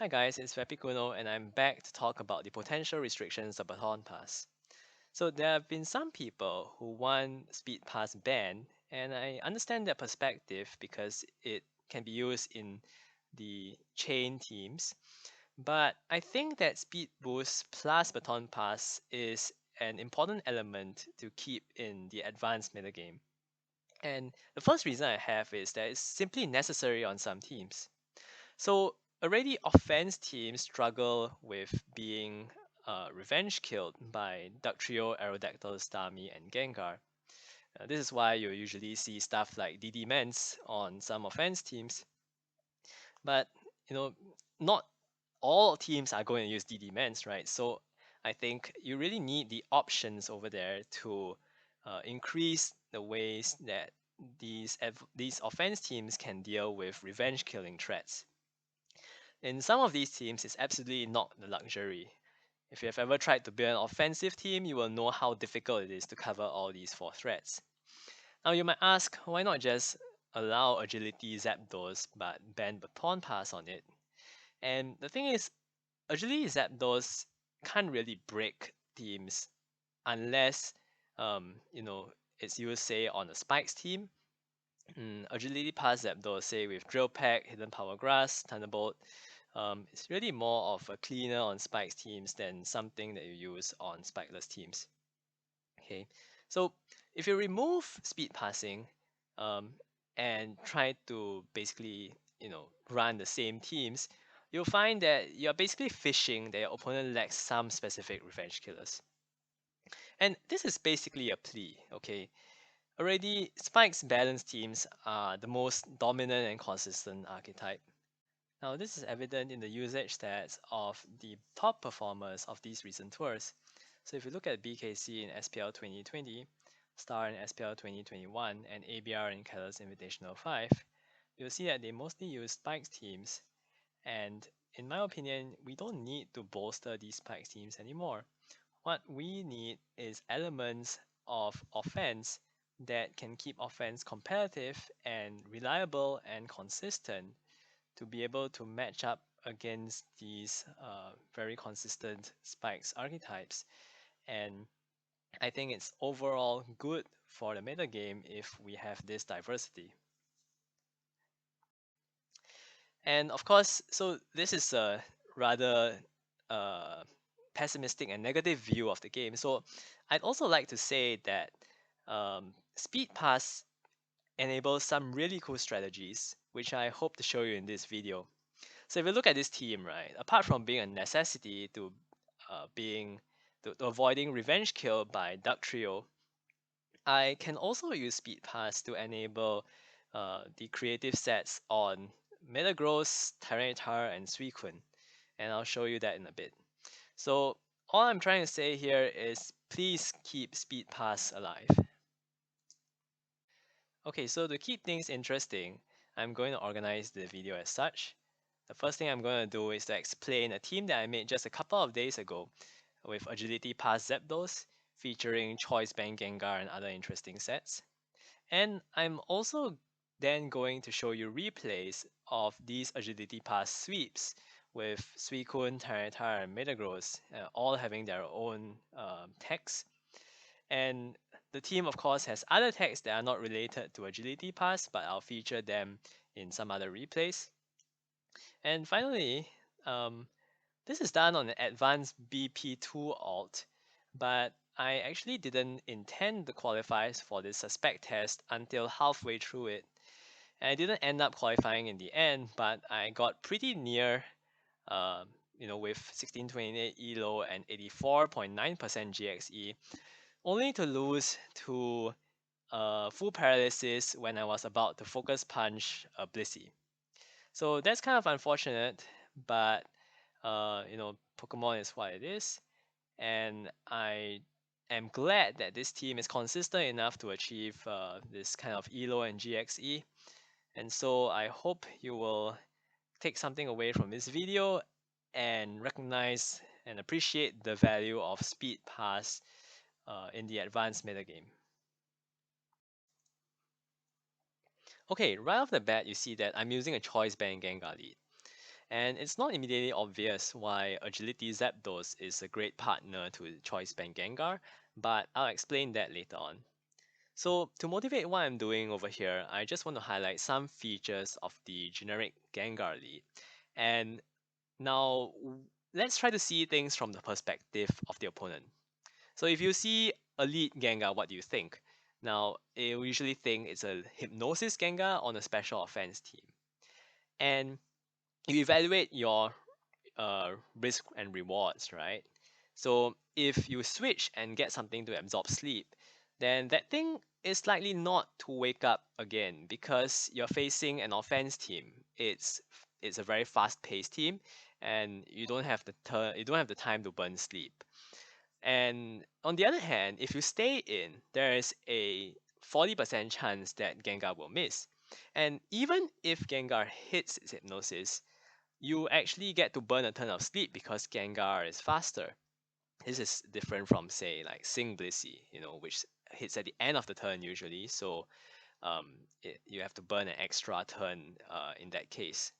Hi guys, it's Vepikuno and I'm back to talk about the potential restrictions of Baton Pass. So there have been some people who want Speed Pass banned, and I understand their perspective because it can be used in the chain teams. But I think that Speed Boost plus Baton Pass is an important element to keep in the advanced metagame. And the first reason I have is that it's simply necessary on some teams. So already offense teams struggle with being revenge killed by Dugtrio, Aerodactyl, Starmie, and Gengar. This is why you usually see stuff like DD Mens on some offense teams. But you know, not all teams are going to use DD Mens, right? So I think you really need the options over there to increase the ways that these offense teams can deal with revenge killing threats. In some of these teams, it's absolutely not the luxury. If you have ever tried to build an offensive team, you will know how difficult it is to cover all these four threats. Now you might ask, why not just allow agility Zapdos but ban Baton Pass on it? And the thing is, agility Zapdos can't really break teams unless it's used say on a spikes team. Agility Pass Zapdos say with Drill Peck, Hidden Power Grass, Thunderbolt. It's really more of a cleaner on spikes teams than something that you use on spikeless teams. Okay, so if you remove speed passing um, and try to basically run the same teams, you'll find that you're basically fishing that your opponent lacks some specific revenge killers. And this is basically a plea, okay? Already, Spike's balanced teams are the most dominant and consistent archetype. Now, this is evident in the usage stats of the top performers of these recent tours. So if you look at BKC in SPL 2020, Star in SPL 2021, and ABR in Catalyst Invitational 5, you'll see that they mostly use Spikes teams. And in my opinion, we don't need to bolster these Spikes teams anymore. What we need is elements of offense that can keep offense competitive and reliable and consistent to be able to match up against these very consistent spikes archetypes. And I think it's overall good for the metagame if we have this diversity. And of course, so this is a rather uh, pessimistic and negative view of the game. So I'd also like to say that Speed Pass enables some really cool strategies, which I hope to show you in this video. So if you look at this team, right, apart from being a necessity to being to avoiding revenge kill by Dugtrio, I can also use Speed Pass to enable the creative sets on Metagross, Tyranitar, and Suicune, and I'll show you that in a bit. So all I'm trying to say here is please keep Speed Pass alive. Okay, so to keep things interesting, I'm going to organize the video as such. The first thing I'm going to do is to explain a team that I made just a couple of days ago with Agility Pass Zapdos, featuring Choice Bank Gengar and other interesting sets. And I'm also then going to show you replays of these Agility Pass sweeps with Suicune, Tyranitar, and Metagross, all having their own text. And the team, of course, has other tags that are not related to Agility Pass, but I'll feature them in some other replays. And finally, um, this is done on an advanced BP2 alt, but I actually didn't intend to qualify for this suspect test until halfway through it. And I didn't end up qualifying in the end, but I got pretty near, um, with 1628 ELO and 84.9% GXE, only to lose to full paralysis when I was about to focus punch a Blissey. So that's kind of unfortunate, but Pokemon is what it is, and I am glad that this team is consistent enough to achieve this kind of ELO and GXE. And so I hope you will take something away from this video and recognize and appreciate the value of Speed Pass in the advanced metagame. Okay, right off the bat, you see that I'm using a Choice Band Gengar lead. And it's not immediately obvious why Agility Zapdos is a great partner to Choice Band Gengar, but I'll explain that later on. So to motivate what I'm doing over here, I just want to highlight some features of the generic Gengar lead. And now let's try to see things from the perspective of the opponent. So if you see a lead Gengar, what do you think? Now, you usually think it's a Hypnosis Gengar on a special offense team. And you evaluate your risk and rewards, right? So if you switch and get something to absorb sleep, then that thing is likely not to wake up again because you're facing an offense team. It's a very fast-paced team, and you don't have the time to burn sleep. And on the other hand, if you stay in, there is a 40% chance that Gengar will miss. And even if Gengar hits its hypnosis, you actually get to burn a turn of sleep because Gengar is faster. This is different from say like Sing Blissey, which hits at the end of the turn usually. So you have to burn an extra turn in that case.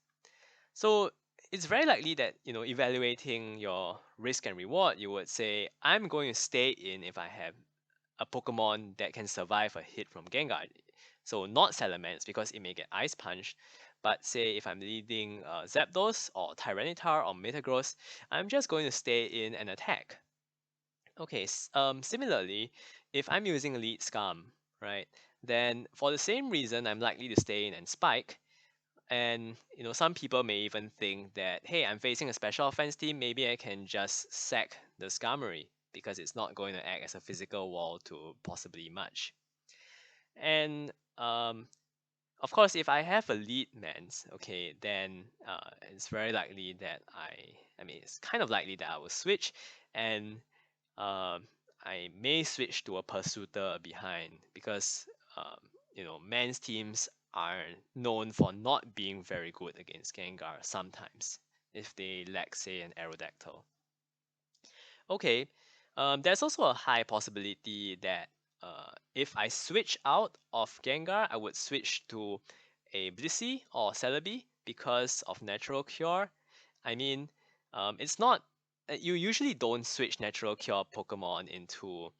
So it's very likely that evaluating your risk and reward, you would say I'm going to stay in if I have a Pokemon that can survive a hit from Gengar. So not Salamence because it may get Ice Punch, but say if I'm leading Zapdos or Tyranitar or Metagross, I'm just going to stay in and attack. Okay, similarly, if I'm using lead Scum, right, then for the same reason, I'm likely to stay in and spike. And some people may even think that, hey, I'm facing a special offense team, maybe I can just sack the Skarmory because it's not going to act as a physical wall to possibly much. And of course, if I have a lead mans, okay, then it's very likely that I mean, it's kind of likely that I will switch, and um, I may switch to a pursuiter behind because um, men's teams are known for not being very good against Gengar sometimes if they lack, say, an Aerodactyl. Okay, there's also a high possibility that if I switch out of Gengar, I would switch to a Blissey or Celebi because of Natural Cure. I mean, it's not. You usually don't switch Natural Cure Pokemon into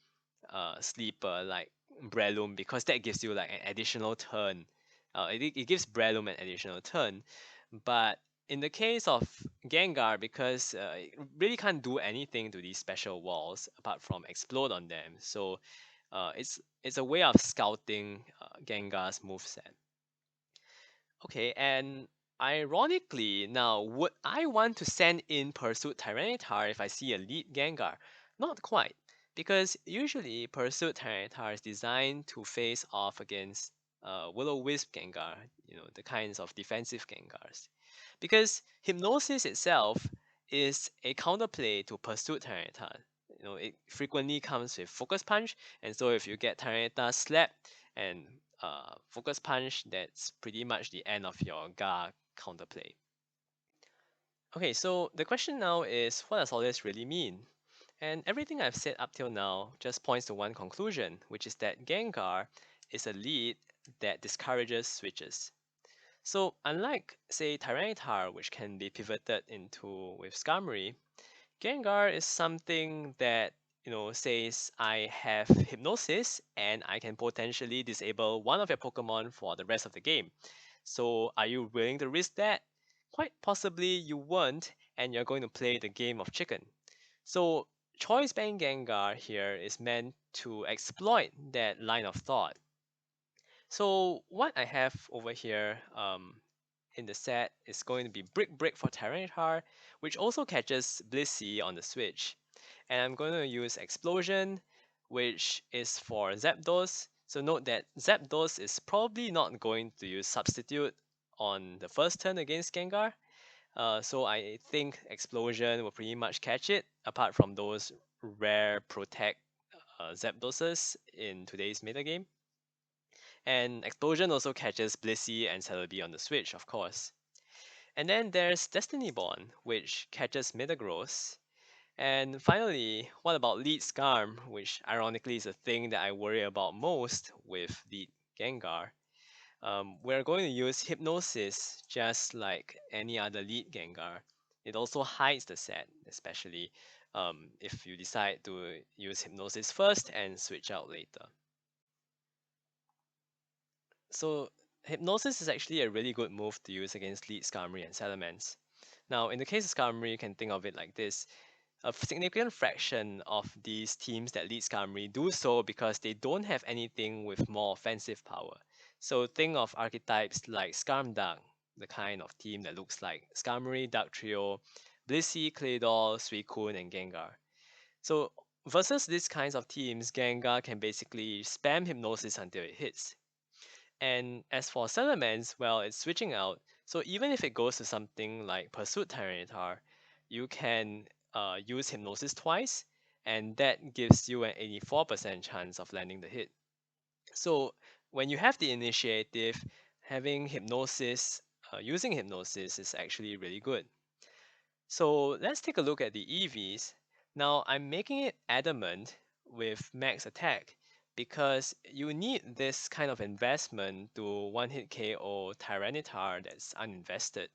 Sleeper like Breloom because that gives you like an additional turn. It gives Breloom an additional turn, but in the case of Gengar, because it really can't do anything to these special walls apart from explode on them, so it's a way of scouting Gengar's moveset. Okay, and ironically, now would I want to send in Pursuit Tyranitar if I see a lead Gengar? Not quite, because usually Pursuit Tyranitar is designed to face off against Will-O-Wisp Gengar, the kinds of defensive Gengars. Because Hypnosis itself is a counterplay to Pursuit Tyranitar. It frequently comes with Focus Punch, and so if you get Tyranitar slapped and Focus Punch, that's pretty much the end of your Gar counterplay. Okay, so the question now is what does all this really mean? And everything I've said up till now just points to one conclusion, which is that Gengar is a lead that discourages switches. So unlike, say, Tyranitar, which can be pivoted into with Skarmory, Gengar is something that says I have Hypnosis and I can potentially disable one of your Pokemon for the rest of the game. So are you willing to risk that? Quite possibly you won't, and you're going to play the game of chicken. So Choice Band Gengar here is meant to exploit that line of thought. So what I have over here in the set is going to be Brick Break for Tyranitar, which also catches Blissey on the Switch. And I'm going to use Explosion, which is for Zapdos. So note that Zapdos is probably not going to use Substitute on the first turn against Gengar. So I think Explosion will pretty much catch it, apart from those rare Protect Zapdoses in today's metagame. And Explosion also catches Blissey and Celebi on the Switch, of course. And then there's Destiny Bond, which catches Metagross. And finally, what about Lead Skarm, which ironically is a thing that I worry about most with Lead Gengar. we're going to use Hypnosis just like any other lead Gengar. It also hides the set, especially if you decide to use Hypnosis first and switch out later. So Hypnosis is actually a really good move to use against lead Skarmory and Salamence. Now, in the case of Skarmory, you can think of it like this. A significant fraction of these teams that lead Skarmory do so because they don't have anything with more offensive power. So think of archetypes like Skarmduck, the kind of team that looks like Skarmory, Dugtrio, Blissey, Claydol, Suicune, and Gengar. So versus these kinds of teams, Gengar can basically spam Hypnosis until it hits. And as for Salamence, well, it's switching out. So even if it goes to something like Pursuit Tyranitar, you can use Hypnosis twice, and that gives you an 84% chance of landing the hit. So when you have the initiative, having Hypnosis, using Hypnosis is actually really good. So let's take a look at the EVs. Now I'm making it adamant with max attack because you need this kind of investment to one hit KO Tyranitar that's uninvested.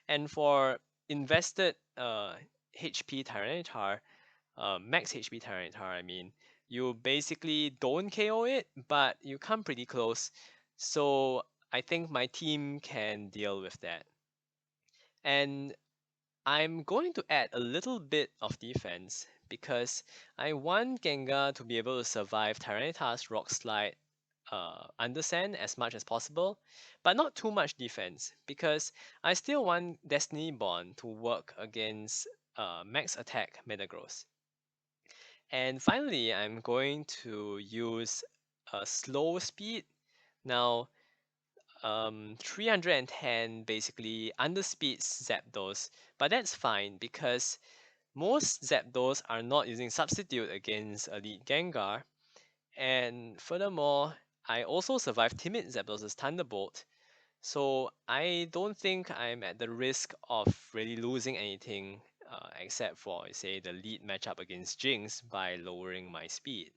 And for invested HP Tyranitar, max HP Tyranitar, I mean, you basically don't KO it, but you come pretty close. So I think my team can deal with that. And I'm going to add a little bit of defense because I want Gengar to be able to survive Tyranitar's Rock Slide Undersand as much as possible, but not too much defense because I still want Destiny Bond to work against Max Attack Metagross. And finally, I'm going to use a slow speed. Now, 310 basically underspeeds Zapdos, but that's fine because most Zapdos are not using Substitute against Elite Gengar, and furthermore, I also survived Timid Zapdos' Thunderbolt, so I don't think I'm at the risk of really losing anything except for, say, the lead matchup against Jynx by lowering my speed.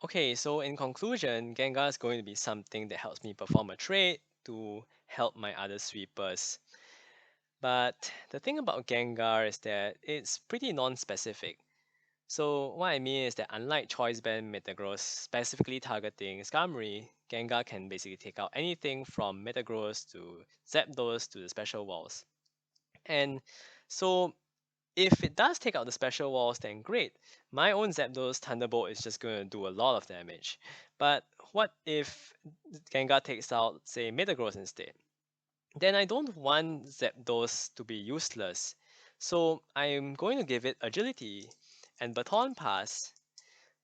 Okay, so in conclusion, Gengar is going to be something that helps me perform a trade to help my other sweepers. But the thing about Gengar is that it's pretty non-specific. So what I mean is that unlike Choice Band Metagross specifically targeting Skarmory, Gengar can basically take out anything from Metagross to Zapdos to the special walls. And so if it does take out the special walls, then great. My own Zapdos Thunderbolt is just going to do a lot of damage. But what if Gengar takes out, say, Metagross instead? Then I don't want Zapdos to be useless. So I'm going to give it Agility and Baton Pass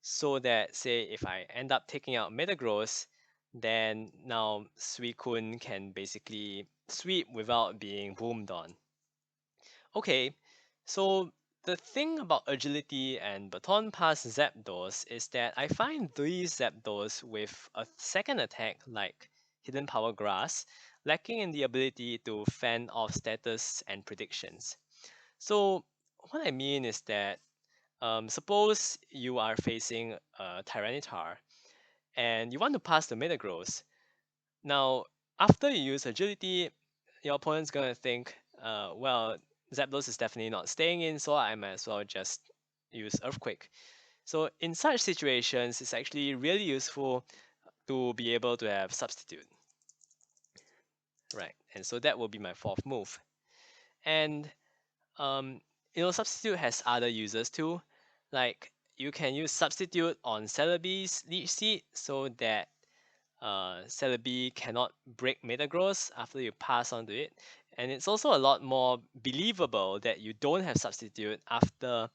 so that, say, if I end up taking out Metagross, then now Suicune can basically sweep without being boomed on. Okay, so the thing about Agility and Baton Pass Zapdos is that I find these Zapdos with a second attack like Hidden Power Grass lacking in the ability to fend off status and predictions. So what I mean is that suppose you are facing a Tyranitar and you want to pass the Metagross. Now, after you use Agility, your opponent's gonna think, well, Zapdos is definitely not staying in, so I might as well just use Earthquake. So in such situations, it's actually really useful to be able to have Substitute. Right, and so that will be my fourth move. And um, Substitute has other uses too. Like you can use Substitute on Celebi's Leech Seed so that Celebi cannot break Metagross after you pass on to it. And it's also a lot more believable that you don't have Substitute after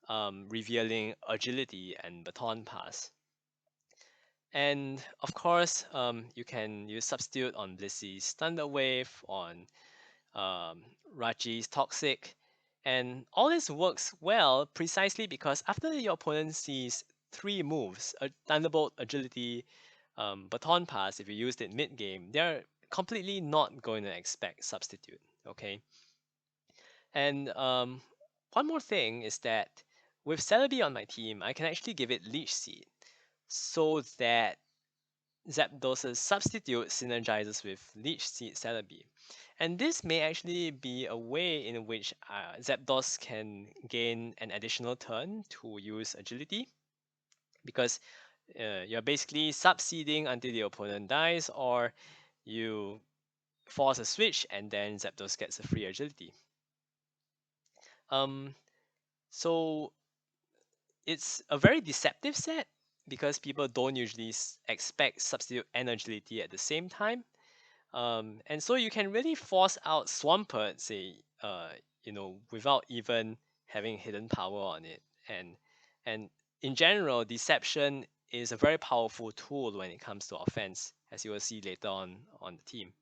revealing Agility and Baton Pass. And of course, you can use Substitute on Blissey's Thunder Wave, on Raji's Toxic, and all this works well precisely because after your opponent sees three moves, a Thunderbolt, Agility, Baton Pass, if you used it mid game, they're completely not going to expect Substitute. Okay, and one more thing is that with Celebi on my team, I can actually give it Leech Seed so that Zapdos' substitute synergizes with Leech Seed Celebi. And this may actually be a way in which Zapdos can gain an additional turn to use agility, because you're basically subseeding until the opponent dies, or you force a switch and then Zapdos gets a free agility. Um, so it's a very deceptive set because people don't usually expect substitute and agility at the same time. And so you can really force out Swampert, say, without even having hidden power on it. And in general, deception is a very powerful tool when it comes to offense, as you will see later on the team.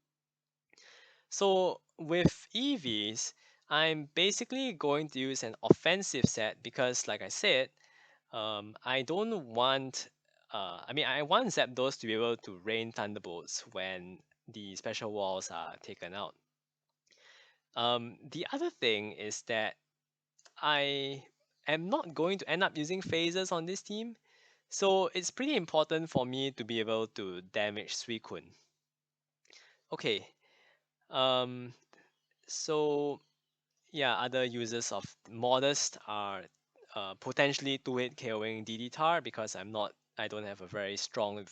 So with EVs, I'm basically going to use an offensive set because, like I said, I don't want. I want Zapdos to be able to rain thunderbolts when the special walls are taken out. The other thing is that I am not going to end up using phases on this team, so it's pretty important for me to be able to damage Suicune. Okay, um, so yeah, other users of Modest are potentially 2-hit KOing DDTar because I don't have a very strong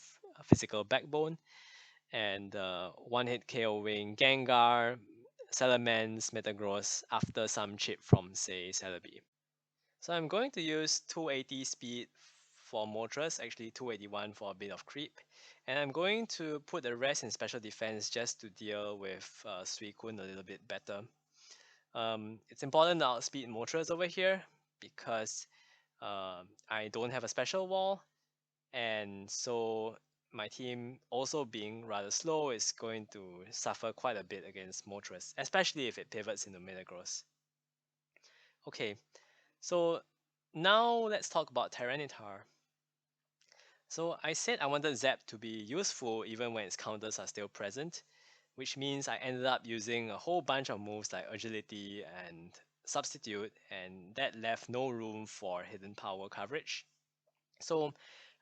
physical backbone, and 1-hit KOing Gengar, Salamence, Metagross after some chip from, say, Celebi. So I'm going to use 280 speed for Moltres, actually 281 for a bit of creep. And I'm going to put the rest in special defense just to deal with Suicune a little bit better. It's important to outspeed Moltres over here because I don't have a special wall, and so my team also being rather slow is going to suffer quite a bit against Moltres, especially if it pivots into Metagross. Okay, so now let's talk about Tyranitar. So I said I wanted Zap to be useful even when its counters are still present, which means I ended up using a whole bunch of moves like Agility and Substitute, and that left no room for hidden power coverage. So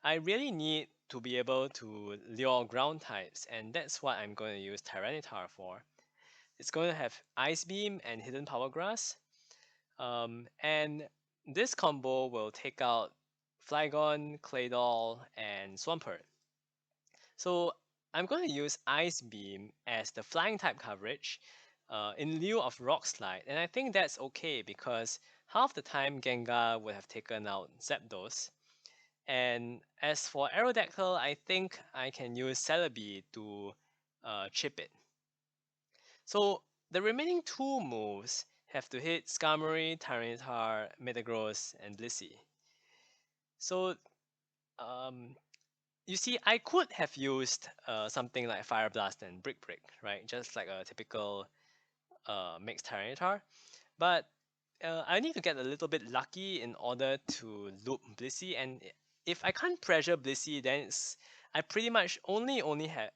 I really need to be able to lure ground types, and that's what I'm going to use Tyranitar for. It's going to have Ice Beam and Hidden Power Grass, and this combo will take out Flygon, Claydol, and Swampert. So I'm going to use Ice Beam as the flying type coverage in lieu of Rock Slide, and I think that's okay because half the time Gengar would have taken out Zapdos. And as for Aerodactyl, I think I can use Celebi to chip it. So the remaining two moves have to hit Skarmory, Tyranitar, Metagross, and Blissey. So um, you see, I could have used something like Fire Blast and Brick Break, right? Just like a typical mixed Tyranitar. But I need to get a little bit lucky in order to loop Blissey, and if I can't pressure Blissey, then I pretty much only have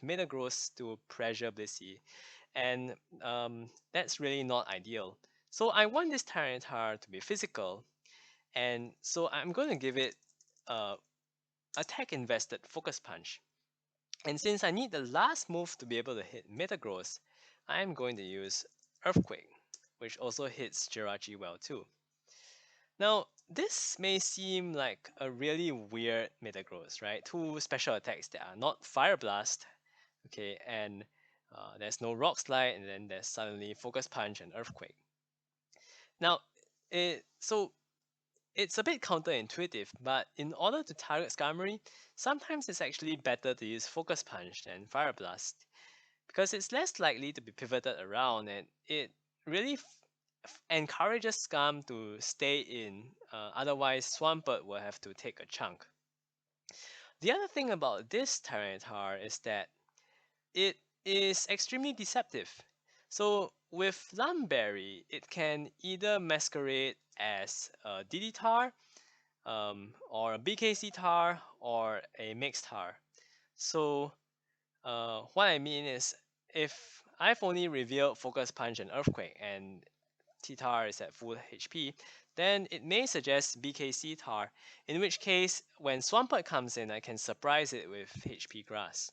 Metagross to pressure Blissey, and that's really not ideal. So I want this Tyranitar to be physical, and so I'm going to give it uh, attack invested Focus Punch. And since I need the last move to be able to hit Metagross, I'm going to use Earthquake, which also hits Jirachi well too. Now, this may seem like a really weird Metagross, right? Two special attacks that are not Fire Blast, okay, and there's no Rock Slide, and then there's suddenly Focus Punch and Earthquake. Now, so it's a bit counterintuitive, but in order to target Skarmory, sometimes it's actually better to use Focus Punch than Fire Blast, because it's less likely to be pivoted around, and it really encourages Scum to stay in, otherwise Swampert will have to take a chunk. The other thing about this Tyranitar is that it is extremely deceptive. So with Lumberry, it can either masquerade as a DD-Tar, or a BKC tar, or a mixed tar. So what I mean is, if I've only revealed Focus Punch and Earthquake, and T-Tar is at full HP, then it may suggest BKC-Tar, in which case, when Swampert comes in, I can surprise it with HP Grass.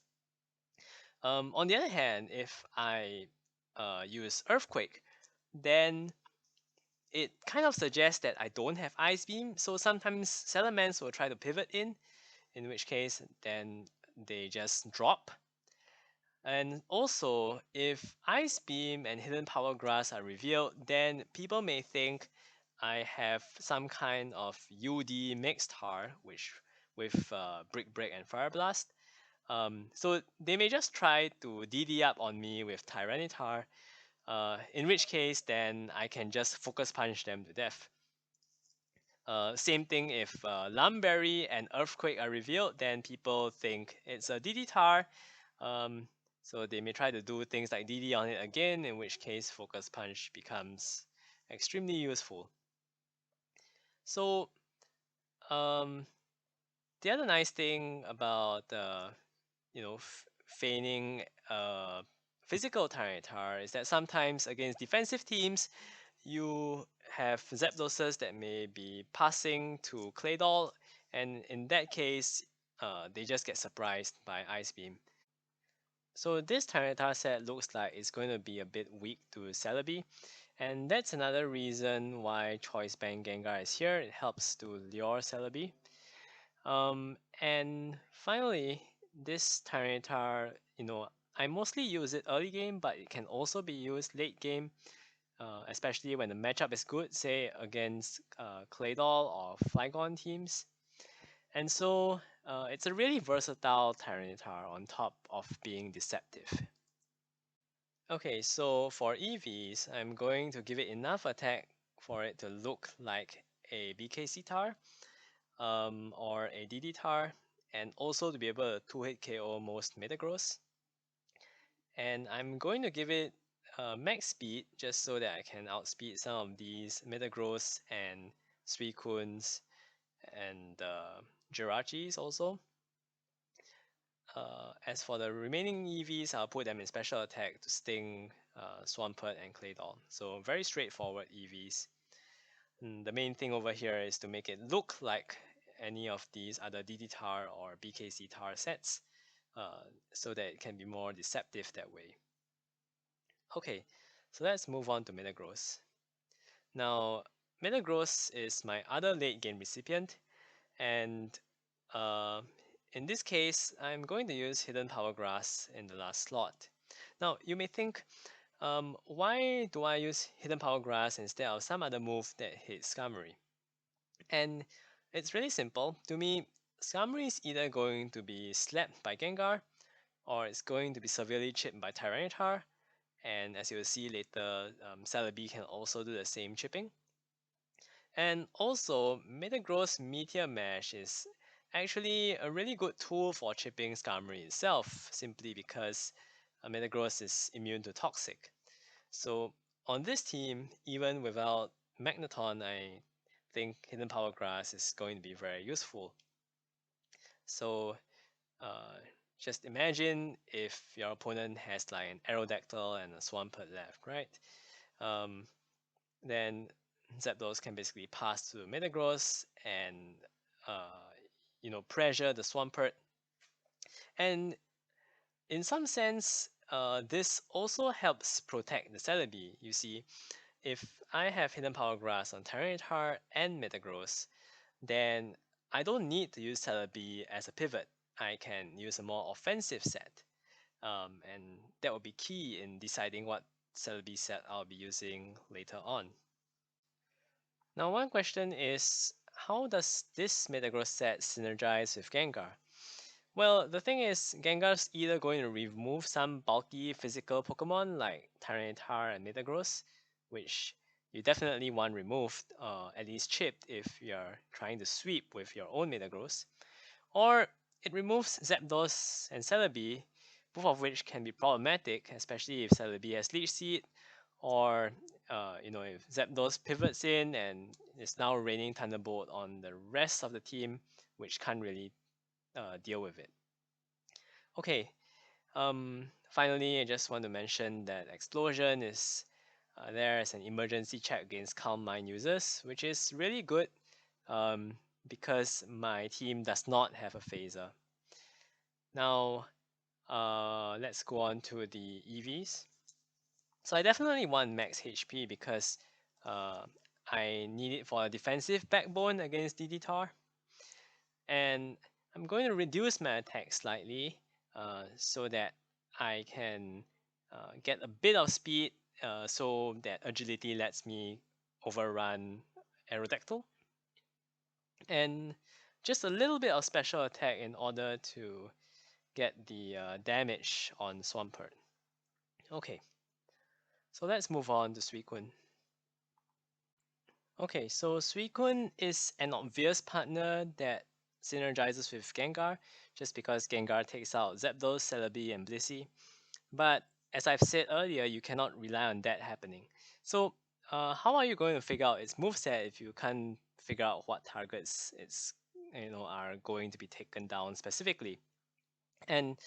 On the other hand, if I use Earthquake, then it kind of suggests that I don't have Ice Beam, so sometimes Salamence will try to pivot in which case, then they just drop. And also, if Ice Beam and Hidden Power Grass are revealed, then people may think I have some kind of UD mixed Tar, which with Brick Break and Fire Blast. So they may just try to DD up on me with Tyranitar, in which case then I can just Focus Punch them to death. Same thing if Lumberry and Earthquake are revealed, then people think it's a DDTar. So they may try to do things like DD on it again, in which case Focus Punch becomes extremely useful. So the other nice thing about feigning physical Tyranitar is that sometimes against defensive teams, you have Zapdoses that may be passing to Claydol, and in that case, they just get surprised by Ice Beam. So this Tyranitar set looks like it's going to be a bit weak to Celebi, and that's another reason why Choice Band Gengar is here. It helps to lure Celebi. And finally, this Tyranitar, I mostly use it early game, but it can also be used late game, especially when the matchup is good, say against Claydol or Flygon teams. And so it's a really versatile Tyranitar on top of being deceptive. Okay, so for EVs, I'm going to give it enough attack for it to look like a BKC Tar or a DD Tar, and also to be able to 2-hit KO most Metagross. And I'm going to give it max speed just so that I can outspeed some of these Metagross and Suicunes and Jirachis also. As for the remaining EVs, I'll put them in special attack to sting Swampert and Claydol. So very straightforward EVs. And the main thing over here is to make it look like any of these other DDTar or BKC tar sets, so that it can be more deceptive that way. Okay, so let's move on to Metagross. Now, Metagross is my other late game recipient, and uh, in this case, I'm going to use Hidden Power Grass in the last slot. Now, you may think, why do I use Hidden Power Grass instead of some other move that hits Skarmory? And it's really simple. To me, Skarmory is either going to be slapped by Gengar, or it's going to be severely chipped by Tyranitar, and as you will see later, Celebi can also do the same chipping. And also, Metagross Meteor Mash is actually a really good tool for chipping Skarmory itself, simply because Metagross is immune to Toxic. So on this team, even without Magneton, I think Hidden Power Grass is going to be very useful. So uh, just imagine if your opponent has like an Aerodactyl and a Swampert left, right? Then Zapdos can basically pass to Metagross and pressure the Swampert. And in some sense, this also helps protect the Celebi. You see, if I have Hidden Power Grass on Tyranitar and Metagross, then I don't need to use Celebi as a pivot. I can use a more offensive set. And that will be key in deciding what Celebi set I'll be using later on. Now, one question is, how does this Metagross set synergize with Gengar? Well, the thing is, Gengar's either going to remove some bulky physical Pokemon like Tyranitar and Metagross, which you definitely want removed, at least chipped if you're trying to sweep with your own Metagross, or it removes Zapdos and Celebi, both of which can be problematic, especially if Celebi has Leech Seed, or if Zapdos pivots in and is now raining Thunderbolt on the rest of the team, which can't really deal with it. Okay, finally, I just want to mention that Explosion is there's an emergency check against Calm Mind users, which is really good um, because my team does not have a phaser. Now, let's go on to the EVs. So I definitely want max HP because uh, I need it for a defensive backbone against DDTar. And I'm going to reduce my attack slightly so that I can get a bit of speed so that agility lets me overrun Aerodactyl. And just a little bit of special attack in order to get the damage on Swampert. Okay, so let's move on to Suicune. Okay, so Suicune is an obvious partner that synergizes with Gengar, just because Gengar takes out Zapdos, Celebi, and Blissey. But as I've said earlier, you cannot rely on that happening. So how are you going to figure out its moveset if you can't figure out what targets are going to be taken down specifically? And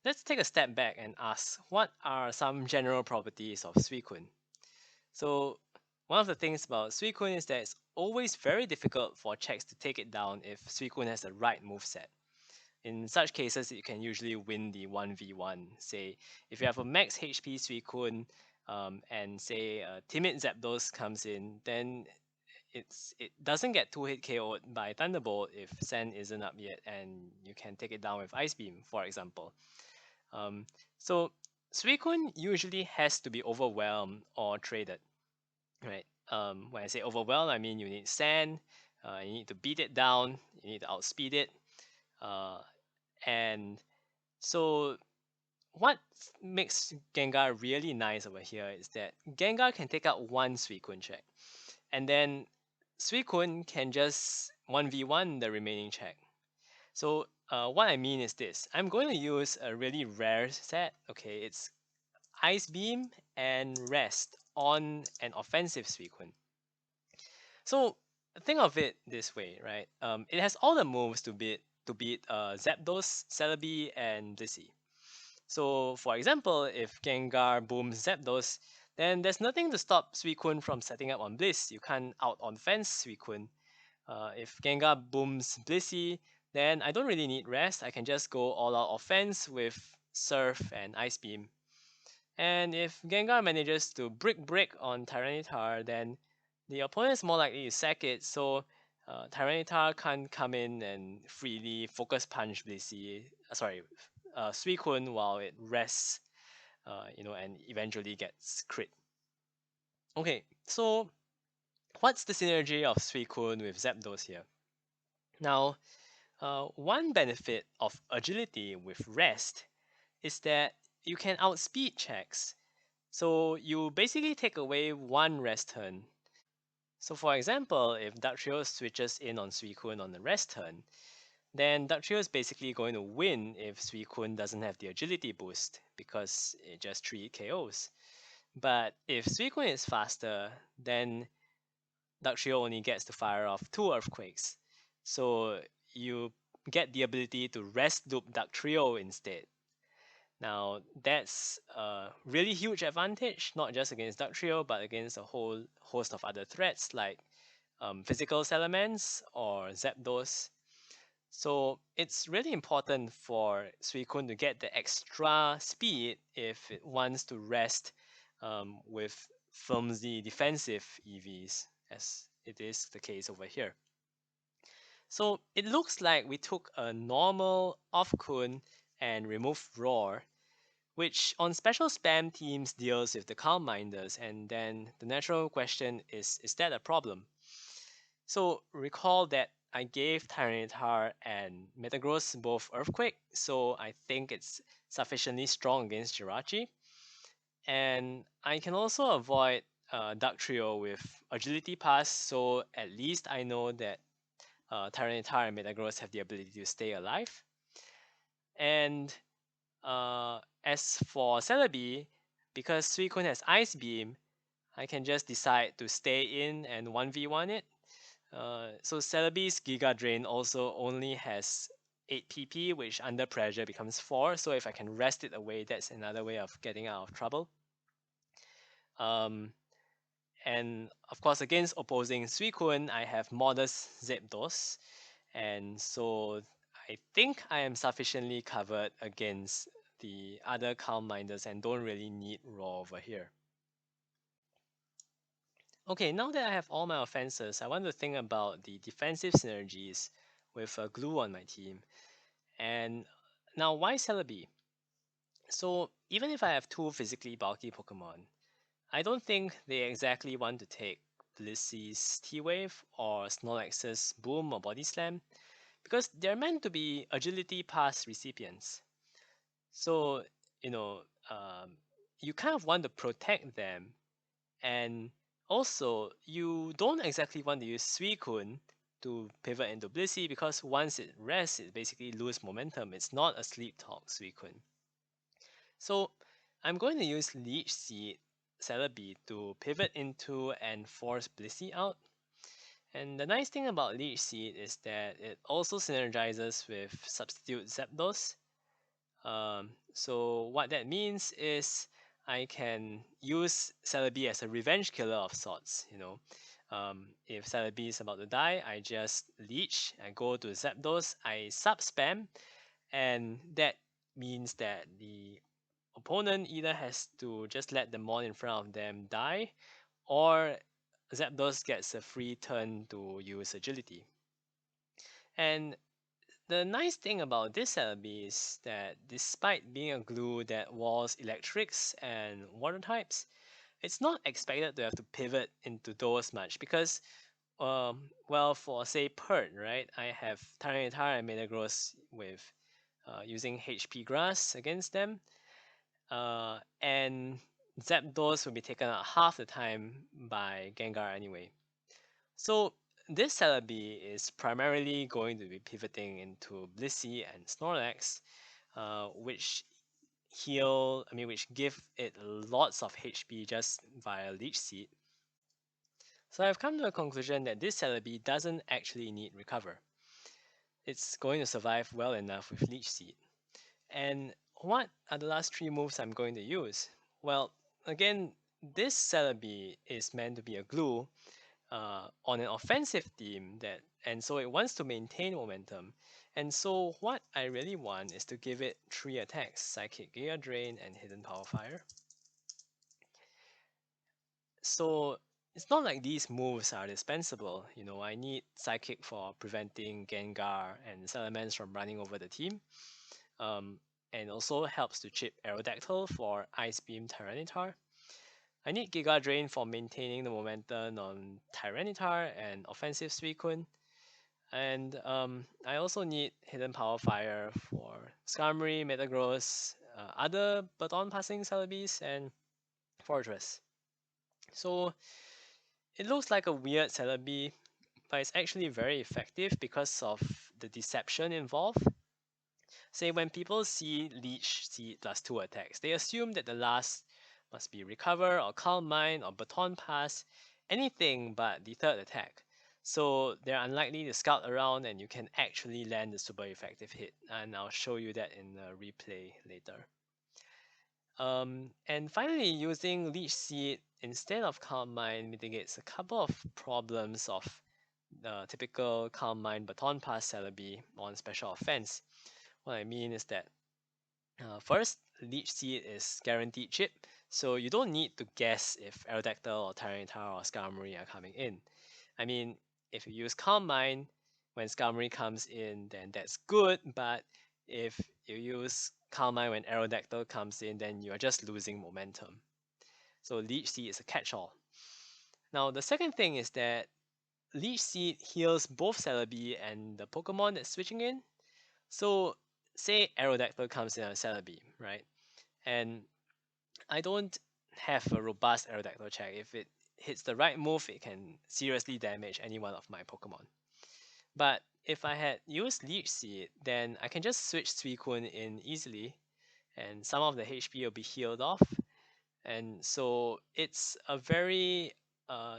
let's take a step back and ask, what are some general properties of Suicune? So one of the things about Suicune is that it's always very difficult for checks to take it down if Suicune has the right moveset. In such cases, you can usually win the 1v1. Say, if you have a max HP Suicune and say a timid Zapdos comes in, then it doesn't get 2-hit KO'd by Thunderbolt if Sand isn't up yet, and you can take it down with Ice Beam, for example. Um, so Suicune usually has to be overwhelmed or traded, right? When I say overwhelmed, I mean you need Sand, you need to beat it down, you need to outspeed it, uh, and so what makes Gengar really nice over here is that Gengar can take out one Suicune check, and then Suicune can just 1v1 the remaining check. So what I mean is this. I'm going to use a really rare set. Okay, it's Ice Beam and Rest on an offensive Suicune. So think of it this way, right? It has all the moves to beat Zapdos, Celebi, and Blissey. So for example, if Gengar booms Zapdos, then there's nothing to stop Suicune from setting up on Bliss. You can't out on fence Suicune. If Gengar booms Blissey, then I don't really need rest. I can just go all out offense with Surf and Ice Beam. And if Gengar manages to brick on Tyranitar, then the opponent is more likely to sack it, so Tyranitar can't come in and freely focus punch Blissey, Suicune while it rests, and eventually gets crit. Okay, so what's the synergy of Suicune with Zapdos here? Now, one benefit of agility with rest is that you can outspeed checks. So you basically take away one rest turn. So for example, if Dugtrio switches in on Suicune on the rest turn, then Dugtrio is basically going to win if Suicune doesn't have the agility boost because it just 3 KOs. But if Suicune is faster, then Dugtrio only gets to fire off 2 Earthquakes. So you get the ability to rest loop Dugtrio instead. Now that's a really huge advantage, not just against Dugtrio, but against a whole host of other threats like physical Salamence or Zapdos. So it's really important for Suicune to get the extra speed if it wants to rest with flimsy defensive EVs, as it is the case over here. So it looks like we took a normal Offkun and removed Roar, which on special spam teams deals with the Calm Minders, and then the natural question is that a problem? So recall that I gave Tyranitar and Metagross both Earthquake, so I think it's sufficiently strong against Jirachi. And I can also avoid Dugtrio with Agility Pass, so at least I know that Tyranitar and Metagross have the ability to stay alive. And as for Celebi, because Suicune has Ice Beam, I can just decide to stay in and 1v1 it. So Celebi's Giga Drain also only has 8 PP, which under pressure becomes 4. So if I can rest it away, that's another way of getting out of trouble. Um, And of course, against opposing Suicune, I have modest Zapdos. And so I think I am sufficiently covered against the other Calm Minders and don't really need Raw over here. Okay, now that I have all my offenses, I want to think about the defensive synergies with a glue on my team. And now, why Celebi? So, even if I have two physically bulky Pokemon, I don't think they exactly want to take Blissey's T-Wave or Snorlax's Boom or Body Slam because they're meant to be Agility Pass recipients. So, you know, um, you kind of want to protect them, and also you don't exactly want to use Suicune to pivot into Blissey because once it rests, it basically loses momentum. It's not a sleep talk Suicune. So I'm going to use Leech Seed Celebi to pivot into and force Blissey out. And the nice thing about Leech Seed is that it also synergizes with Substitute Zapdos. So what that means is I can use Celebi as a revenge killer of sorts. If Celebi is about to die, I just Leech, I go to Zapdos, I sub spam, and that means that the opponent either has to just let the mon in front of them die, or Zapdos gets a free turn to use agility. And the nice thing about this Celebi is that despite being a glue that walls electrics and water types, it's not expected to have to pivot into those much because, well, for say Pert, right, I have Tyranitar and Metagross with using HP Grass against them, and Zapdos will be taken out half the time by Gengar anyway. So this Celebi is primarily going to be pivoting into Blissey and Snorlax, which which give it lots of HP just via Leech Seed. So I've come to a conclusion that this Celebi doesn't actually need Recover. It's going to survive well enough with Leech Seed. And what are the last three moves I'm going to use? Well, again, this Celebi is meant to be a glue on an offensive team and so it wants to maintain momentum. And so what I really want is to give it three attacks: Psychic, Giga Drain, and Hidden Power Fire. So it's not like these moves are dispensable. I need Psychic for preventing Gengar and Salamence from running over the team. Um, and also helps to chip Aerodactyl for Ice Beam Tyranitar. I need Giga Drain for maintaining the momentum on Tyranitar and offensive Suicune. And I also need Hidden Power Fire for Skarmory, Metagross, other Baton Passing Celebis, and Forretress. So it looks like a weird Celebi, but it's actually very effective because of the deception involved. Say when people see Leech see plus 2 attacks, they assume that the last must be Recover or Calm Mind or Baton Pass, anything but the third attack. So they're unlikely to scout around and you can actually land the super effective hit. And I'll show you that in a replay later. And finally, using Leech Seed instead of Calm Mind mitigates a couple of problems of the typical Calm Mind Baton Pass Celebi on Special Offense. What I mean is that first, Leech Seed is guaranteed chip, so you don't need to guess if Aerodactyl or Tyranitar or Skarmory are coming in. I mean, if you use Calm Mind when Skarmory comes in, then that's good, but if you use Calm Mind when Aerodactyl comes in, then you're just losing momentum. So Leech Seed is a catch-all. Now, the second thing is that Leech Seed heals both Celebi and the Pokemon that's switching in. So, say Aerodactyl comes in on Celebi, right? And I don't have a robust Aerodactyl check. If it hits the right move, it can seriously damage any one of my Pokemon. But if I had used Leech Seed, then I can just switch Suicune in easily, and some of the HP will be healed off. And so it's a very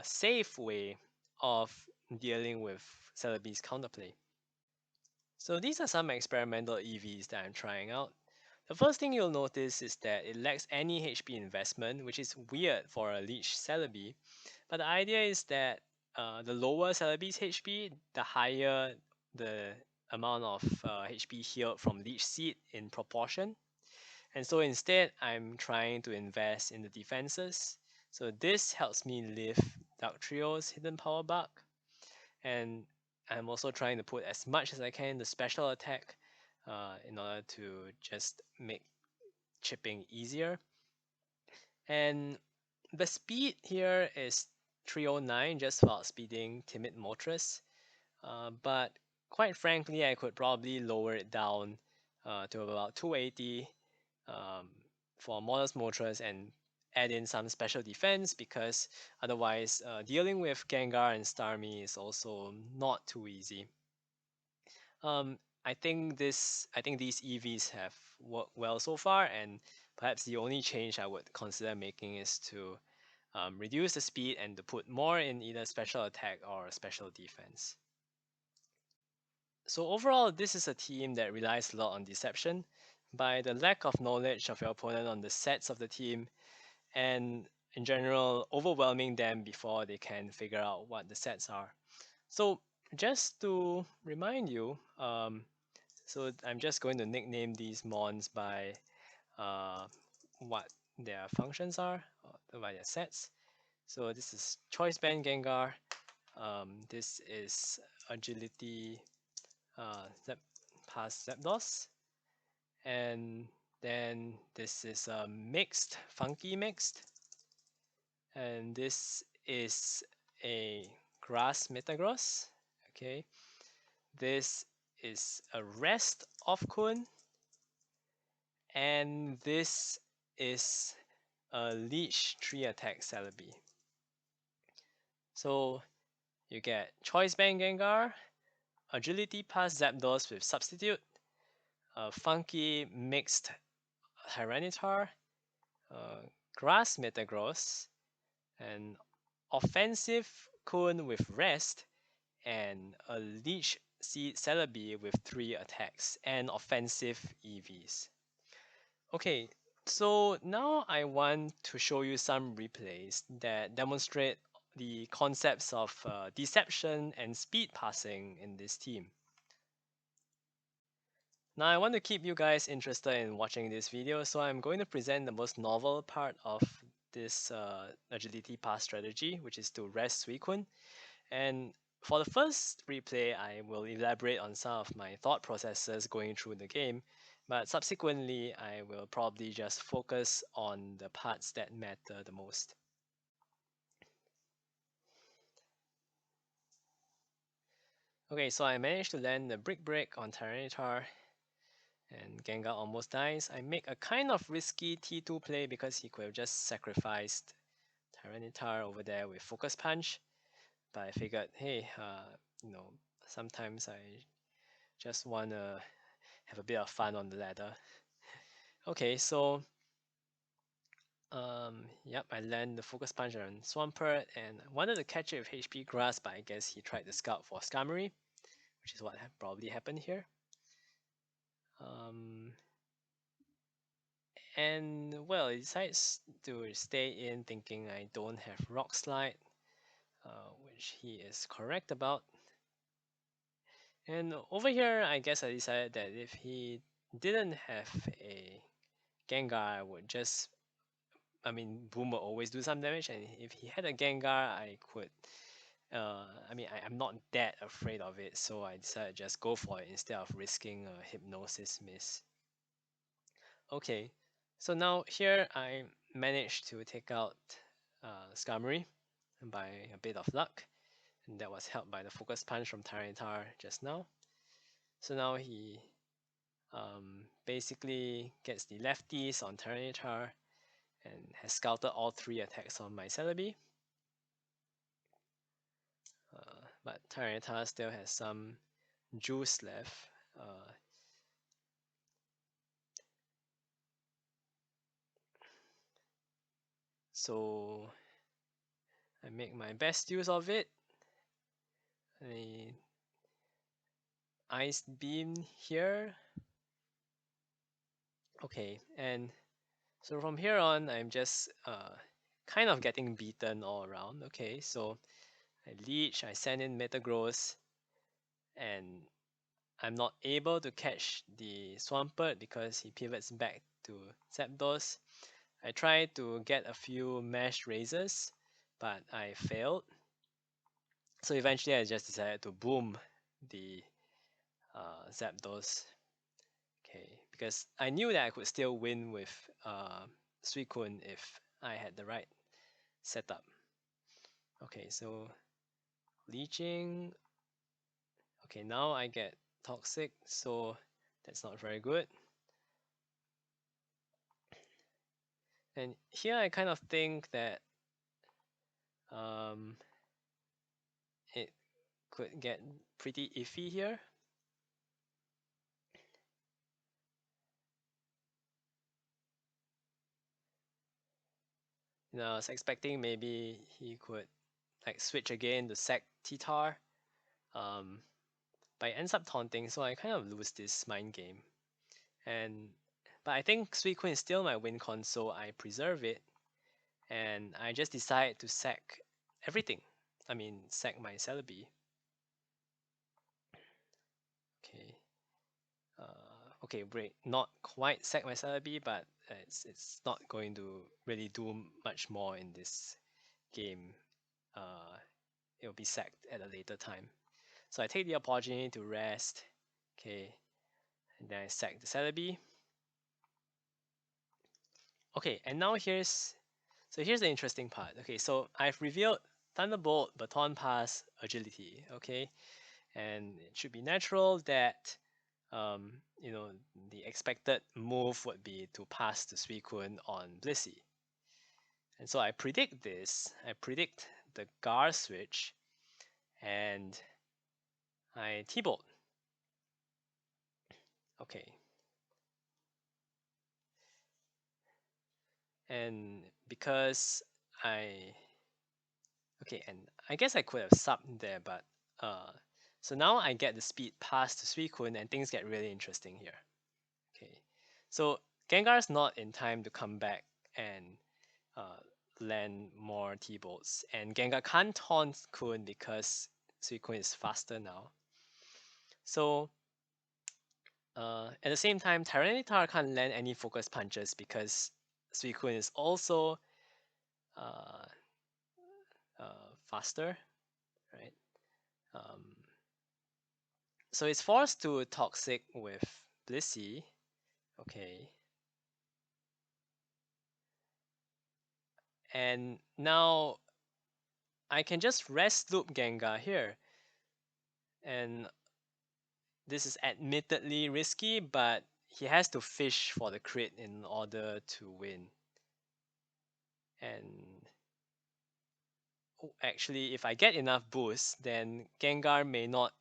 safe way of dealing with Celebi's counterplay. So these are some experimental EVs that I'm trying out. The first thing you'll notice is that it lacks any HP investment, which is weird for a Leech Celebi, But the idea is that the lower Celebi's HP, the higher the amount of HP healed from Leech Seed in proportion. And so instead, I'm trying to invest in the defenses. So this helps me lift Dugtrio's hidden power bug. And I'm also trying to put as much as I can in the special attack in order to just make chipping easier. And the speed here is 309 just for outspeeding Timid Moltres. But quite frankly, I could probably lower it down to about 280 for Modest Moltres and add in some special defense because otherwise dealing with Gengar and Starmie is also not too easy. I think these EVs have worked well so far, and perhaps the only change I would consider making is to reduce the speed and to put more in either special attack or special defense. So overall, this is a team that relies a lot on deception by the lack of knowledge of your opponent on the sets of the team, and in general, overwhelming them before they can figure out what the sets are. So just to remind you, so I'm just going to nickname these mons by what their functions are, or by their sets. So this is Choice Band Gengar. This is Agility Pass Zapdos. And then this is a mixed, funky mixed. And this is a Grass Metagross. Okay. This is a Rest of Kun. And this is a Leech 3 attack Celebi. So you get Choice Band Gengar, Agility Pass Zapdos with Substitute, a funky mixed Tyranitar, Grass Metagross, an offensive Kun with Rest, and a Leech Seed Celebi with 3 attacks and offensive EVs. Okay, so now I want to show you some replays that demonstrate the concepts of deception and speed passing in this team. Now I want to keep you guys interested in watching this video, so I'm going to present the most novel part of this agility pass strategy, which is to rest Suicune. And for the first replay, I will elaborate on some of my thought processes going through the game, but subsequently I will probably just focus on the parts that matter the most. Okay, so I managed to land the Brick Break on Tyranitar, and Gengar almost dies. I make a kind of risky T2 play because he could have just sacrificed Tyranitar over there with Focus Punch, but I figured, hey, sometimes I just wanna have a bit of fun on the ladder. Okay, so yep, I land the Focus Punch on Swampert, and I wanted to catch it with HP Grass, but I guess he tried to scout for Skarmory, which is what probably happened here. And well, he decides to stay in thinking I don't have Rock Slide, which he is correct about. And over here, I guess I decided that if he didn't have a Gengar, I would just, Boom will always do some damage, and if he had a Gengar, I could, I'm not that afraid of it, so I decided to just go for it instead of risking a Hypnosis miss. Okay, so now here I managed to take out Skarmory by a bit of luck, and that was helped by the Focus Punch from Tyranitar just now. So now he basically gets the lefties on Tyranitar and has scouted all 3 attacks on my Celebi. But Tyranitar still has some juice left. So I make my best use of it. I Ice Beam here. Okay, and so from here on, I'm just kind of getting beaten all around. Okay, so I Leech, I send in Metagross, and I'm not able to catch the Swampert because he pivots back to Zapdos. I tried to get a few Mesh Razors, but I failed. So eventually I just decided to boom the Zapdos. Okay, because I knew that I could still win with Suicune if I had the right setup. Okay, so leeching. Okay, now I get toxic, so that's not very good. And here I kind of think that um, it could get pretty iffy here. You know, I was expecting maybe he could like switch again to Sack T-Tar. But it ends up taunting, so I kind of lose this mind game. And but I think Suicune is still my win con, so I preserve it, and I just decide to sack everything. I mean, sack my Celebi. Okay. Okay, wait, not quite sack my Celebi, but it's not going to really do much more in this game. Uh, it'll be sacked at a later time. So I take the opportunity to rest. Okay, and then I sack the Celebi. Okay, and now here's the interesting part. Okay, so I've revealed Thunderbolt, Baton Pass, Agility. Okay, and it should be natural that you know, the expected move would be to pass to Suicune on Blissey. And so I predict this. I predict the Gar switch, and I T-Bolt. Okay. And because I okay, and I guess I could have subbed there, but so now I get the speed past to Suicune, and things get really interesting here. Okay, so Gengar's not in time to come back and uh, land more T-bolts, and Gengar can't taunt Kun because Suicune is faster now. So at the same time, Tyranitar can't land any focus punches because Suicune is also uh, faster, right? Um, so it's forced to Toxic with Blissey. Okay. And now I can just rest loop Gengar here. And this is admittedly risky, but he has to fish for the crit in order to win. And actually, if I get enough boost, then Gengar may not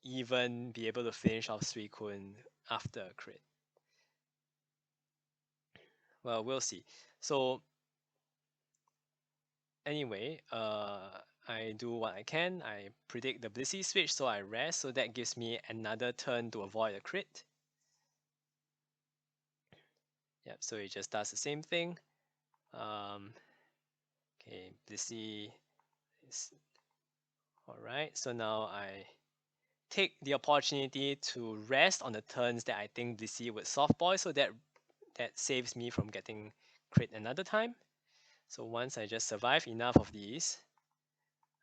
even be able to finish off Suicune after a crit. Well, we'll see. So anyway, I do what I can. I predict the Blissey switch, so I rest, so that gives me another turn to avoid a crit. Yep, so it just does the same thing. Okay, Blissey is alright. So now I take the opportunity to rest on the turns that I think Blissey would soft boy, so that saves me from getting crit another time. So once I just survive enough of these,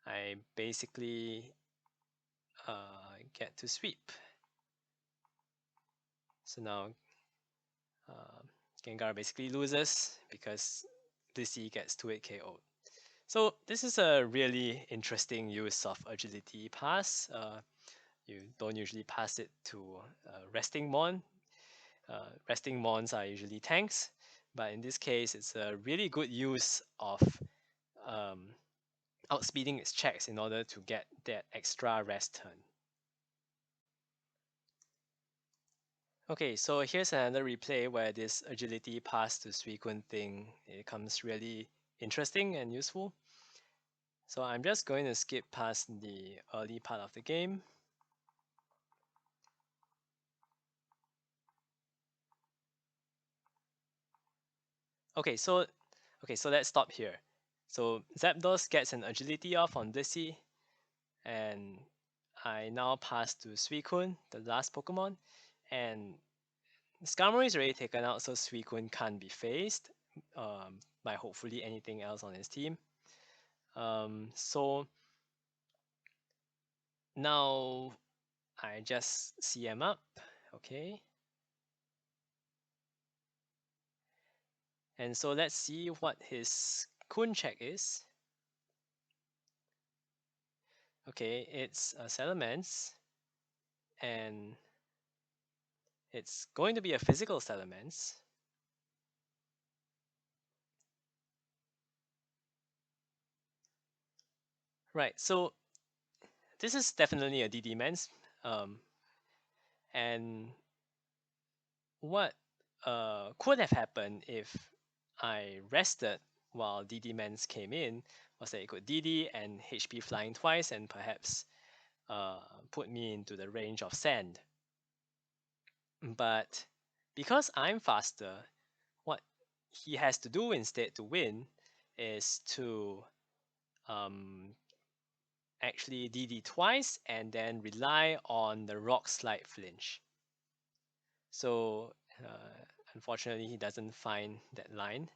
I basically get to sweep. So now Gengar basically loses because Blissey gets 2-8 KO'd. So this is a really interesting use of Agility Pass. You don't usually pass it to resting Mon. Resting Mons are usually tanks, but in this case, it's a really good use of um, outspeeding its checks in order to get that extra rest turn. Okay, so here's another replay where this agility pass to Suicune thing becomes really interesting and useful. So I'm just going to skip past the early part of the game. Okay, so let's stop here. So Zapdos gets an agility off on Blissey, and I now pass to Suicune, the last Pokemon, and Skarmory is already taken out, so Suicune can't be faced by hopefully anything else on his team. So now I just CM up, okay. And so let's see what his Kun check is. Okay, it's a Salamence, and it's going to be a physical Salamence. Right, so this is definitely a DD Mens, and what could have happened if I rested while DD Mens came in was that it could DD and HP flying twice and perhaps put me into the range of sand. But because I'm faster, what he has to do instead to win is to um, actually DD twice and then rely on the rock slide flinch. So unfortunately he doesn't find that line.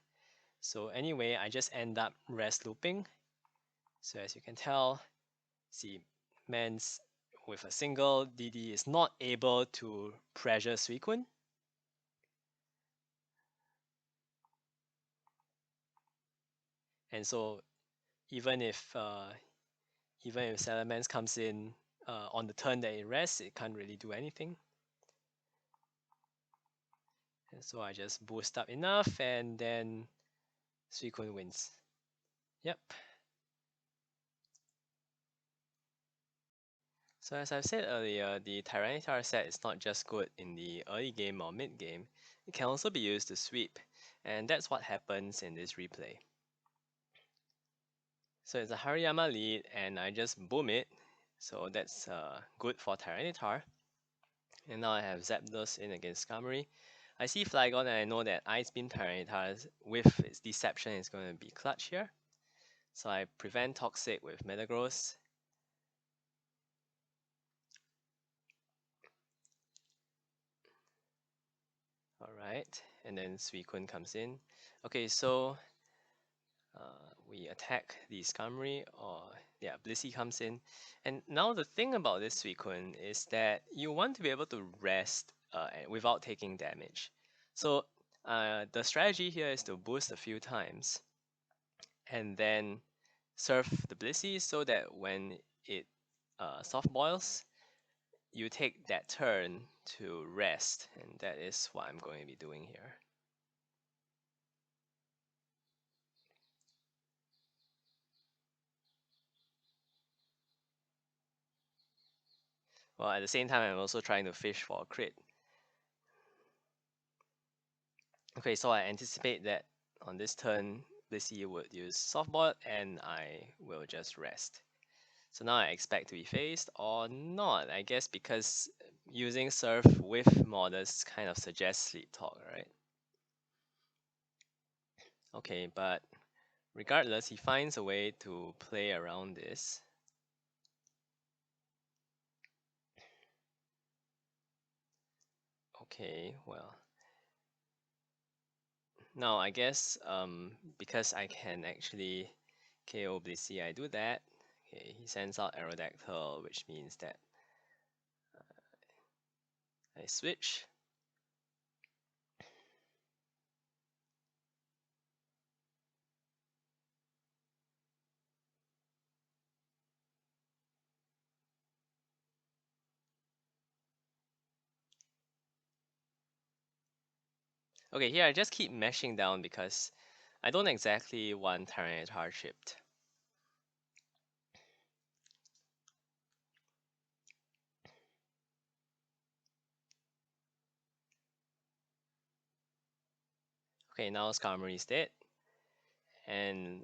So anyway, I just end up rest looping. So as you can tell, see, Mans with a single DD is not able to pressure Suicune. And so even if Salamence comes in on the turn that it rests, it can't really do anything. And so I just boost up enough and then Suicune wins. Yep. So as I've said earlier, the Tyranitar set is not just good in the early game or mid game, it can also be used to sweep, and that's what happens in this replay. So it's a Hariyama lead, and I just boom it, so that's good for Tyranitar. And now I have Zapdos in against Skarmory. I see Flygon and I know that Ice Beam Tyranitar with its Deception is going to be clutch here. So I prevent Toxic with Metagross. Alright, and then Suicune comes in. Okay, so we attack the Skarmory, or yeah, Blissey comes in. And now the thing about this Suicune is that you want to be able to rest without taking damage. So the strategy here is to boost a few times and then surf the Blissey so that when it soft boils, you take that turn to rest, and that is what I'm going to be doing here. Well, at the same time, I'm also trying to fish for a crit. Okay, so I anticipate that on this turn, Blissey would use softball and I will just rest. So now I expect to be phased or not, I guess, because using Surf with Modest kind of suggests Sleep Talk, right? Okay, but regardless, he finds a way to play around this. Okay, well. Now I guess because I can actually KO Blissey, I do that. Okay, he sends out Aerodactyl, which means that I switch. Okay, here I just keep meshing down because I don't exactly want Tyranitar chipped. Okay, now Skarmory is dead. And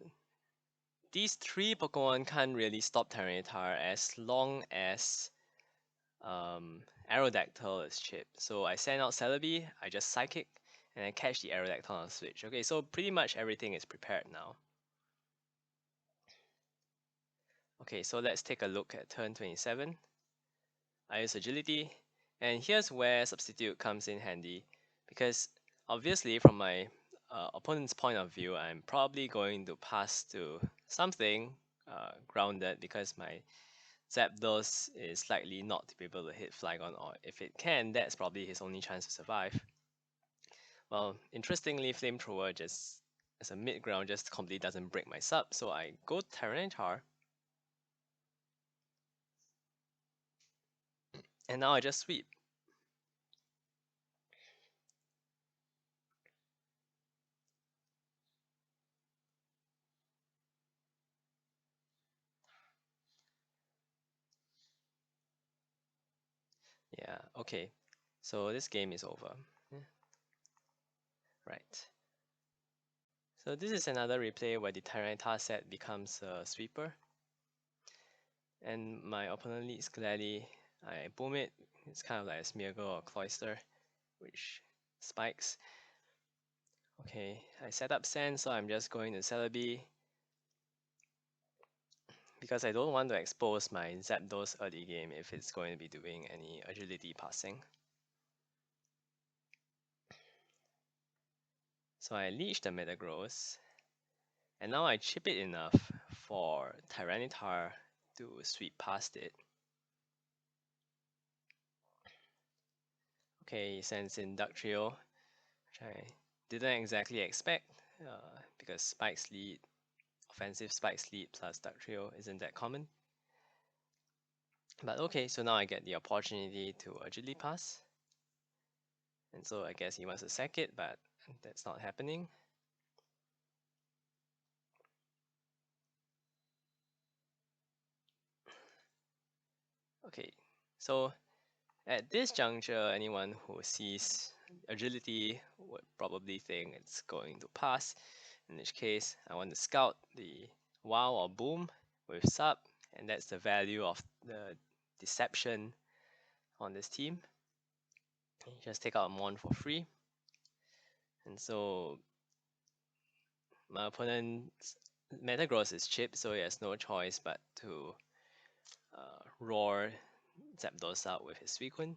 these three Pokemon can't really stop Tyranitar as long as Aerodactyl is chipped. So I send out Celebi, I just Psychic, and I catch the Aerodactyl on switch. Okay, so pretty much everything is prepared now. Okay, so let's take a look at turn 27. I use agility, and here's where substitute comes in handy, because obviously from my opponent's point of view, I'm probably going to pass to something grounded, because my Zapdos is likely not to be able to hit Flygon, or if it can, that's probably his only chance to survive. Well, interestingly, Flamethrower just as a mid ground just completely doesn't break my sub, so I go Tyranitar, and now I just sweep. Yeah, okay. So this game is over. Yeah. Right. So this is another replay where the Tyranitar set becomes a sweeper. And my opponent leads gladly. I boom it. It's kind of like a Smeargle or Cloyster, which spikes. Okay, I set up Sand, so I'm just going to Celebi, because I don't want to expose my Zapdos early game if it's going to be doing any agility passing. So I Leech the Metagross, and now I chip it enough for Tyranitar to sweep past it. Okay, he sends in Dugtrio, which I didn't exactly expect, because Spike's lead, offensive Spike's lead plus Dugtrio isn't that common. But okay, so now I get the opportunity to agility pass. And so I guess he wants to sack it, but that's not happening. Okay, so at this juncture, anyone who sees agility would probably think it's going to pass, in which case I want to scout the wow or boom with sub, and that's the value of the deception on this team. You just take out a Mon for free, and so my opponent's Metagross is chipped, so he has no choice but to roar Zapdos out with his Suicune.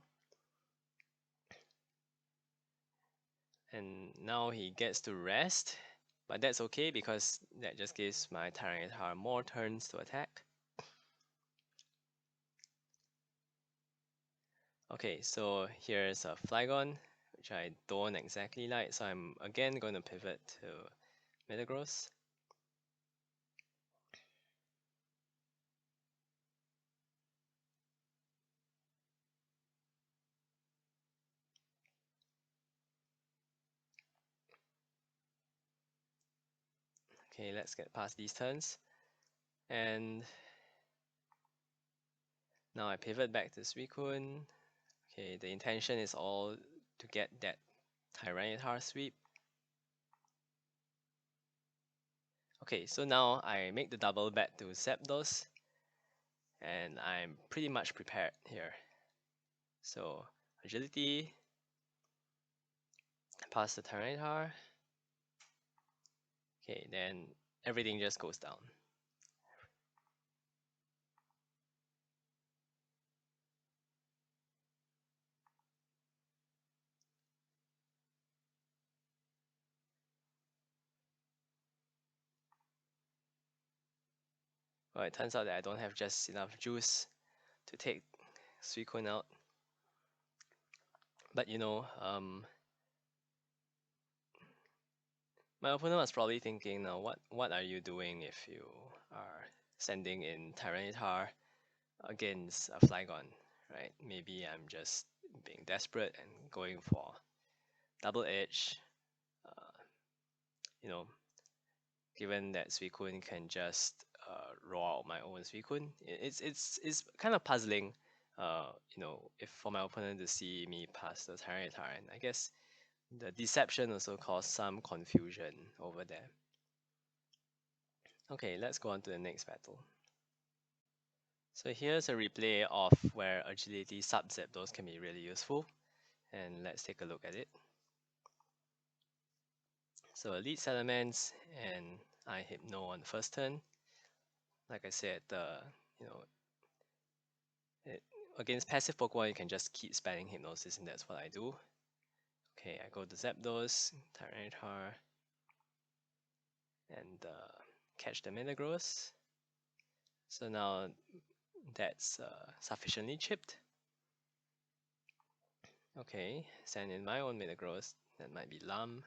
And now he gets to rest, but that's okay because that just gives my Tyranitar more turns to attack. Okay, so here's a Flygon, which I don't exactly like, so I'm again going to pivot to Metagross. Okay, let's get past these turns. And now I pivot back to Suicune. Okay, the intention is all to get that Tyranitar sweep. Okay, so now I make the double bet to Zapdos, and I'm pretty much prepared here. So agility, pass the Tyranitar. Okay, then everything just goes down. Well, it turns out that I don't have just enough juice to take Suicune out. But you know, my opponent was probably thinking, now what are you doing if you are sending in Tyranitar against a Flygon, right? Maybe I'm just being desperate and going for double edge. You know, given that Suicune can just roll out my own Suicune, it's kind of puzzling. You know, if for my opponent to see me pass the Tyranitar, and I guess the deception also caused some confusion over there. Okay, let's go on to the next battle. So here's a replay of where agility sub-Zapdos can be really useful, and let's take a look at it. So Elite Elements, and I hit no on the first turn. like I said, you know, against passive Pokemon, you can just keep spamming Hypnosis, and that's what I do. Okay, I go to Zapdos, Tyranitar, and catch the Metagross. So now that's sufficiently chipped. Okay, send in my own Metagross. That might be Lam.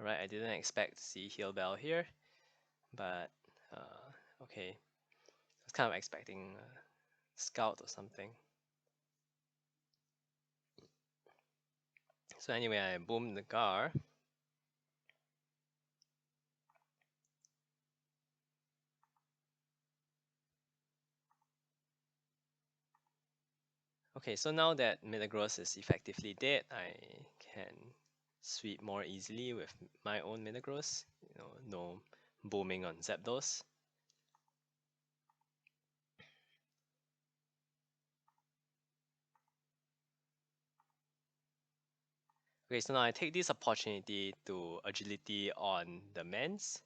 Alright, I didn't expect to see Heal Bell here, but okay. I was kind of expecting Scout or something. So anyway, I boomed the Gar. Okay, so now that Metagross is effectively dead, I can sweep more easily with my own Metagross. No booming on Zapdos. Okay, so now I take this opportunity to agility on the Mans.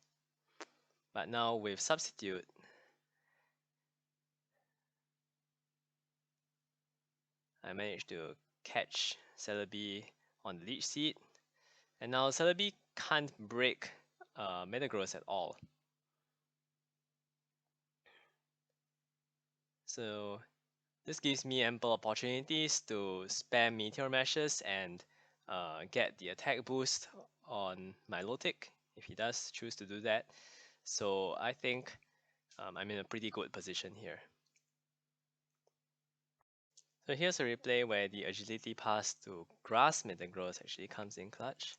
But now with Substitute, I managed to catch Celebi on the Leech Seed. And now Celebi can't break Metagross at all. So this gives me ample opportunities to spam Meteor Mashes and get the attack boost on Milotic if he does choose to do that. So I think I'm in a pretty good position here. So here's a replay where the agility pass to Grass Metagross actually comes in clutch.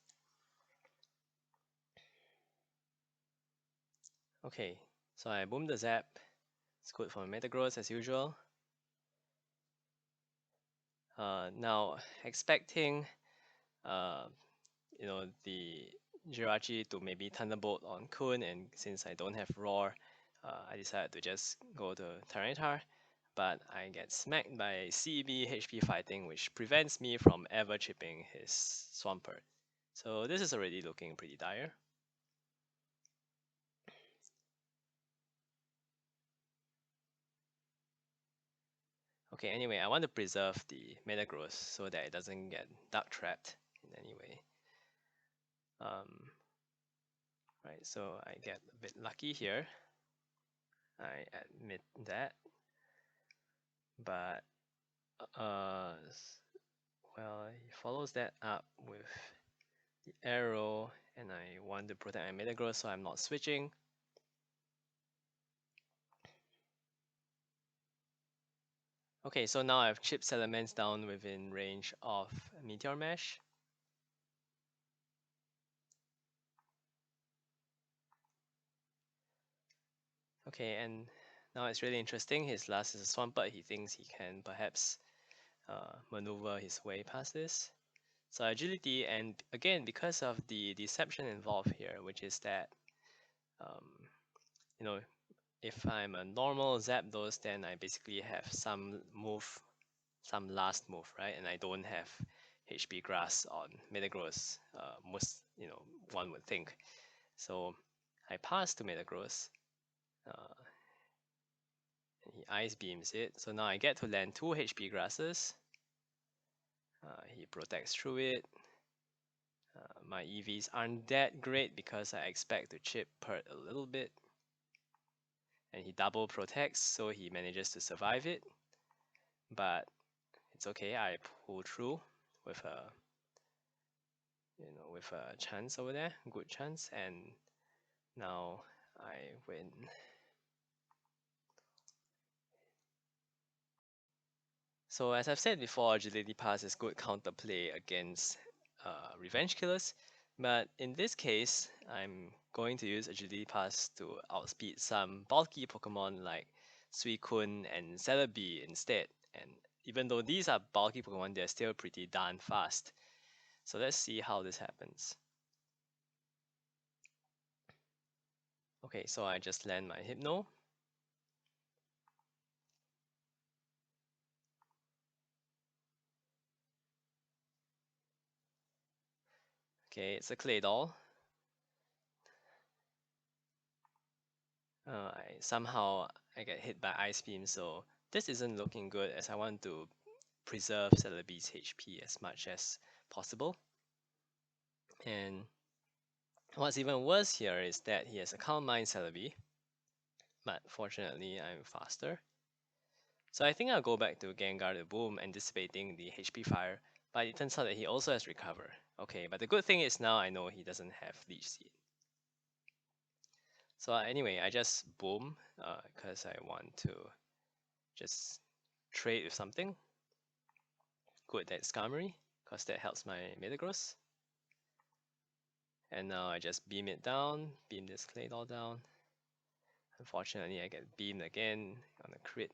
Okay, so I boom the Zap. It's good for Metagross as usual. Now expecting the Jirachi to maybe Thunderbolt on Kun, and since I don't have Roar, I decided to just go to Tyranitar, but I get smacked by CB HP fighting, which prevents me from ever chipping his Swampert. So this is already looking pretty dire. Okay, anyway, I want to preserve the Metagross so that it doesn't get Dark Trapped in any way. Right, so I get a bit lucky here. I admit that. But, well, he follows that up with the arrow, and I want to protect my Metagross, so I'm not switching. Okay, so now I've chipped Salamence down within range of Meteor Mash. Okay, and now it's really interesting. His last is a Swampert. He thinks he can perhaps maneuver his way past this. So agility, and again, because of the deception involved here, which is that, if I'm a normal Zapdos, then I basically have some last move, right? And I don't have HP Grass on Metagross, one would think. So I pass to Metagross. He Ice Beams it. So now I get to land 2 HP Grasses. He protects through it. My EVs aren't that great because I expect to chip Pert a little bit. And he double protects, so he manages to survive it. But it's okay, I pull through with a chance over there, good chance, and now I win. So as I've said before, Agility Pass is good counterplay against Revenge Killers, but in this case, I'm going to use Agility Pass to outspeed some bulky Pokemon like Suicune and Celebi instead. And even though these are bulky Pokemon, they're still pretty darn fast. So let's see how this happens. Okay, so I just land my Hypno. Okay, it's a clay doll. Somehow I get hit by Ice Beam, so this isn't looking good as I want to preserve Celebi's HP as much as possible. And what's even worse here is that he has a Calm Mind Celebi, but fortunately I'm faster. So I think I'll go back to Gengar to Boom, anticipating the HP fire, but it turns out that he also has Recover. Okay, but the good thing is now I know he doesn't have Leech Seed. So anyway, I just Boom, because I want to just trade with something. Good, that's Skarmory, because that helps my Metagross. And now I just beam it down, beam this clay doll down. Unfortunately, I get beamed again on a crit.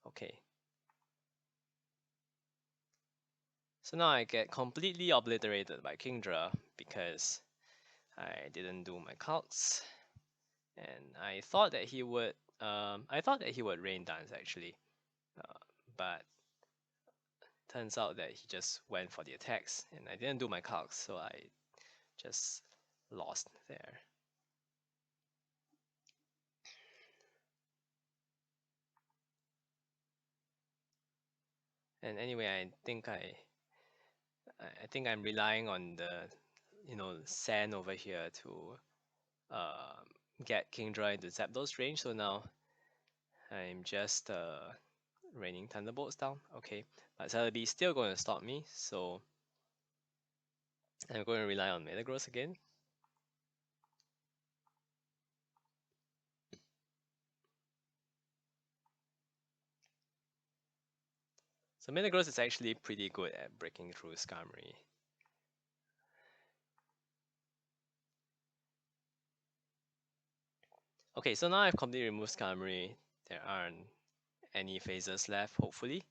Okay. So now I get completely obliterated by Kingdra because I didn't do my calcs. And I thought that he would rain dance actually. But turns out that he just went for the attacks and I didn't do my calcs, so I just lost there. And anyway, I think I'm relying on the sand over here to get Kingdra into Zapdos range. So now I'm just raining Thunderbolts down. Okay, but Celebi is still going to stop me, so I'm going to rely on Metagross again. So Metagross is actually pretty good at breaking through Skarmory. Okay, so now I've completely removed Skarmory. There aren't any phases left, hopefully.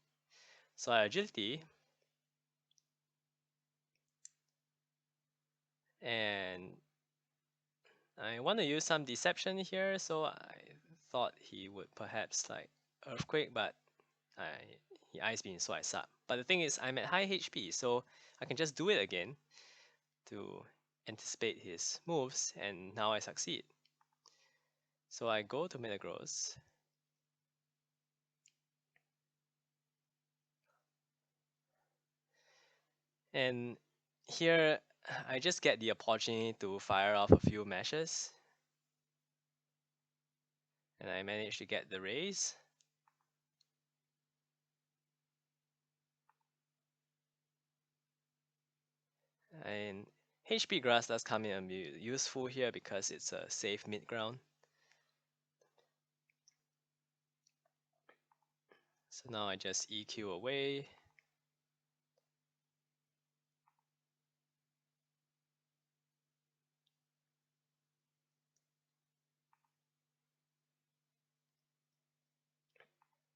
So I Agility. And I want to use some Deception here, so I thought he would perhaps like Earthquake, but he Ice Beam, so I suck. But the thing is, I'm at high HP, so I can just do it again to anticipate his moves, and now I succeed. So I go to Metagross. And here, I just get the opportunity to fire off a few meshes. And I managed to get the raise. And HP Grass does come in useful here because it's a safe mid ground. So now I just EQ away.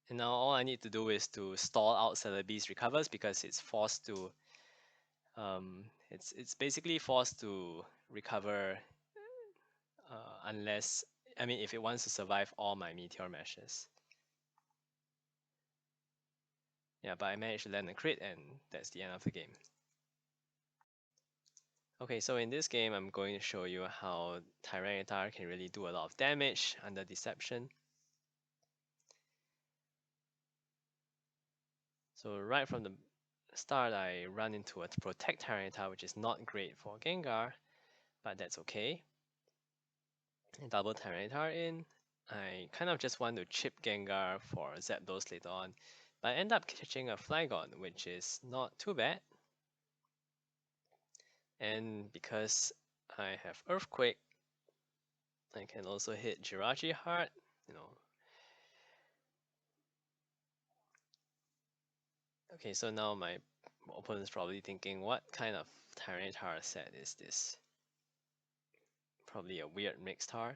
And now all I need to do is to stall out Celebi's recovers because it's forced to it's basically forced to recover unless if it wants to survive all my meteor meshes. Yeah, but I managed to land a crit and that's the end of the game. Okay, so in this game I'm going to show you how Tyranitar can really do a lot of damage under Deception. So right from the start I run into a Protect Tyranitar, which is not great for Gengar, but that's okay. Double Tyranitar in. I kind of just want to chip Gengar for Zapdos later on, but I end up catching a Flygon, which is not too bad. And because I have Earthquake, I can also hit Jirachi hard, Okay, so now my opponent's probably thinking, what kind of Tyranitar set is this? Probably a weird mixed tar.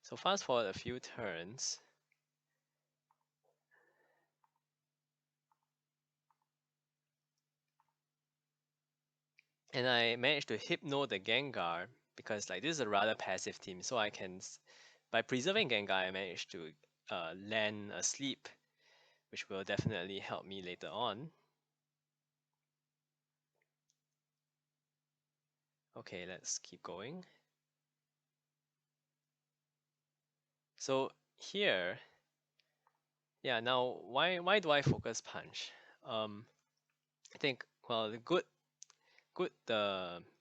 So fast forward a few turns. And I managed to Hypno the Gengar because this is a rather passive team, so I can, by preserving Gengar, I managed to land a sleep, which will definitely help me later on. Okay, let's keep going. So here, yeah, now why do I focus punch? I think, well, the good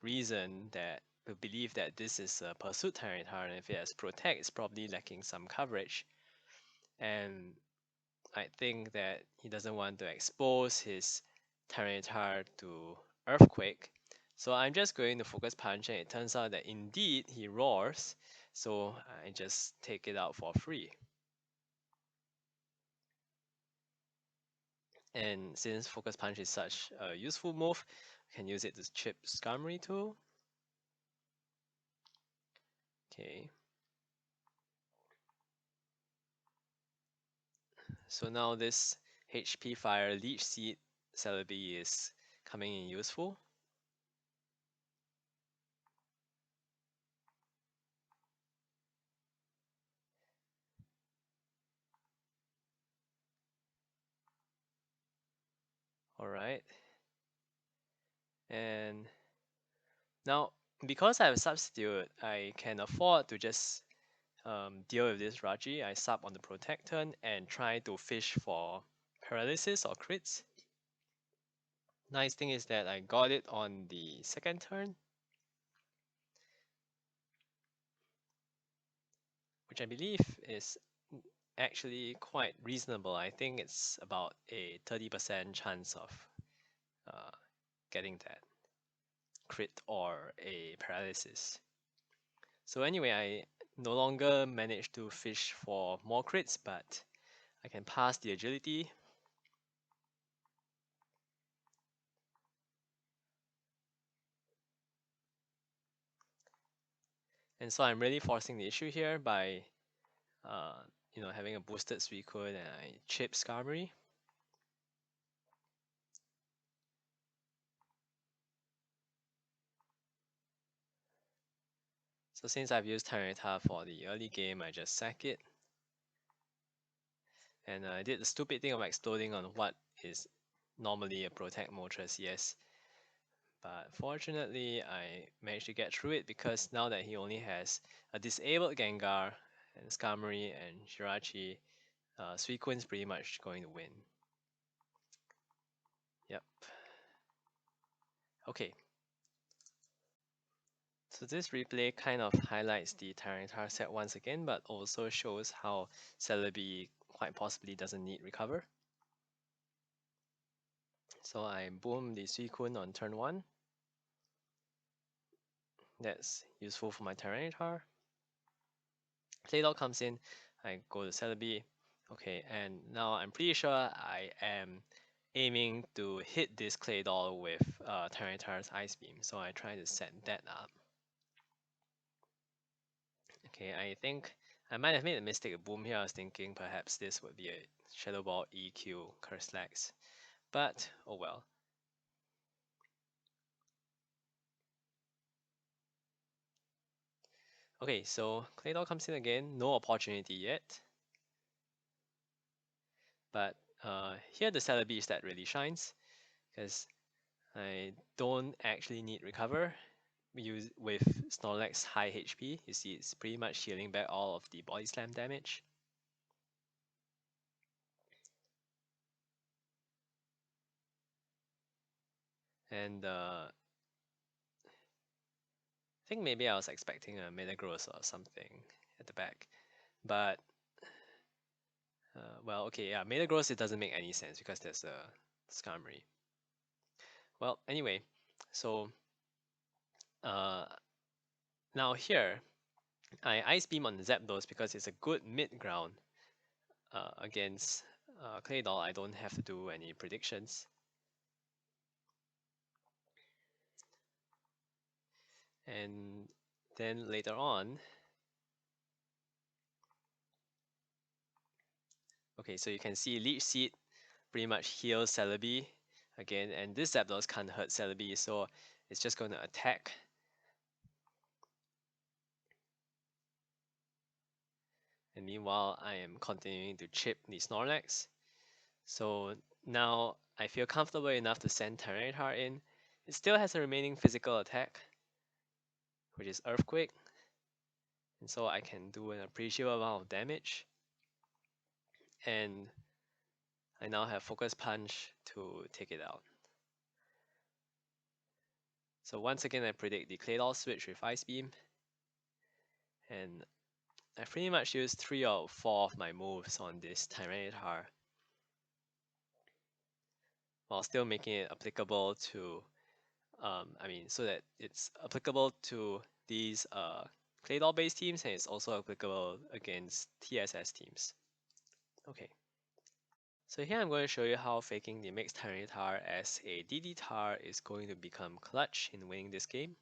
reason that we believe that this is a pursuit Tyranitar, and if it has protect, it's probably lacking some coverage. And I think that he doesn't want to expose his Tyranitar to Earthquake. So I'm just going to focus punch, and it turns out that indeed he roars. So I just take it out for free. And since focus punch is such a useful move, I can use it to chip Skarmory too. Okay. So now this HP Fire Leech Seed Celebi is coming in useful. Alright. And now, because I have a substitute, I can afford to just deal with this Raji. I sub on the Protect turn and try to fish for Paralysis or crits. Nice thing is that I got it on the second turn, which I believe is actually quite reasonable. I think it's about a 30% chance of getting that crit or a paralysis. So anyway, I no longer manage to fish for more crits, but I can pass the agility. And so I'm really forcing the issue here by having a boosted Suicune, and I chip Skarmory. So since I've used Tyranitar for the early game, I just sack it. And I did the stupid thing of exploding on what is normally a Protect Moltres, yes. But fortunately, I managed to get through it because now that he only has a disabled Gengar and Skarmory and Jirachi, Suicune's pretty much going to win. Yep. Okay. So this replay kind of highlights the Tyranitar set once again, but also shows how Celebi quite possibly doesn't need recover. So I boom the Suicune on turn 1. That's useful for my Tyranitar. Claydol comes in, I go to Celebi. Okay, and now I'm pretty sure I am aiming to hit this Claydol with Tyranitar's Ice Beam, so I try to set that up. Okay, I think I might have made a mistake of boom here. I was thinking perhaps this would be a Shadow Ball EQ Curse Legs, but oh well. Okay, so Claydol comes in again, no opportunity yet. But here the Celebi stat really shines, because I don't actually need recover. With Snorlax high HP, you see it's pretty much healing back all of the body slam damage. And I think maybe I was expecting a Metagross or something at the back. But, well, okay, yeah, Metagross, it doesn't make any sense because there's a Skarmory. Well, anyway, so now here, I Ice Beam on the Zapdos because it's a good mid-ground against Claydol. I don't have to do any predictions. And then later on, okay, so you can see Leech Seed pretty much heals Celebi again, and this Zapdos can't hurt Celebi, so it's just going to attack. And meanwhile, I am continuing to chip the Snorlax. So now I feel comfortable enough to send Tyranitar in. It still has a remaining physical attack, which is Earthquake. And so I can do an appreciable amount of damage. And I now have Focus Punch to take it out. So once again, I predict the Claydol switch with Ice Beam. And I pretty much used 3 out of 4 of my moves on this Tyranitar, while still making it applicable to, so that it's applicable to these Claydol based teams, and it's also applicable against TSS teams. Okay. So here I'm going to show you how faking the mixed Tyranitar as a DDTar is going to become clutch in winning this game.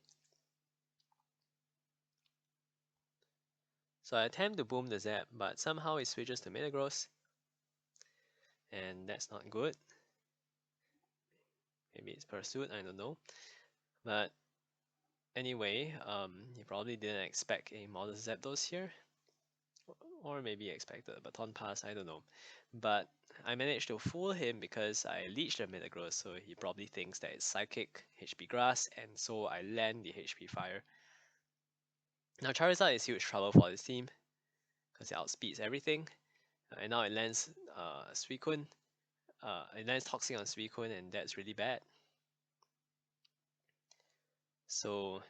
So I attempt to boom the Zap, but somehow it switches to Metagross, and that's not good. Maybe it's Pursuit, I don't know. But anyway, you probably didn't expect a modest Zapdos here. Or maybe expected a Baton Pass, I don't know. But I managed to fool him because I leeched the Metagross, so he probably thinks that it's Psychic, HP Grass, and so I land the HP Fire. Now Charizard is huge trouble for this team, because it outspeeds everything. And now it lands Suicune. It lands Toxic on Suicune, and that's really bad. So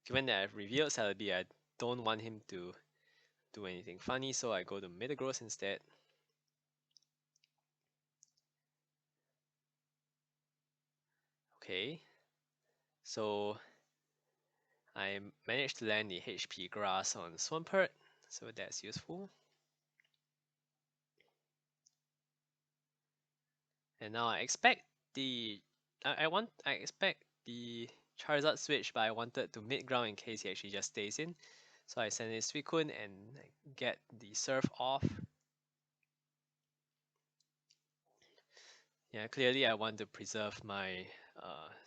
given that I've revealed Celebi, I don't want him to do anything funny, so I go to Metagross instead. Okay, so I managed to land the HP Grass on Swampert, so that's useful. And now I expect the I expect the Charizard switch, but I wanted to mid ground in case he actually just stays in. So I send in Suicune and get the Surf off. Yeah, clearly I want to preserve my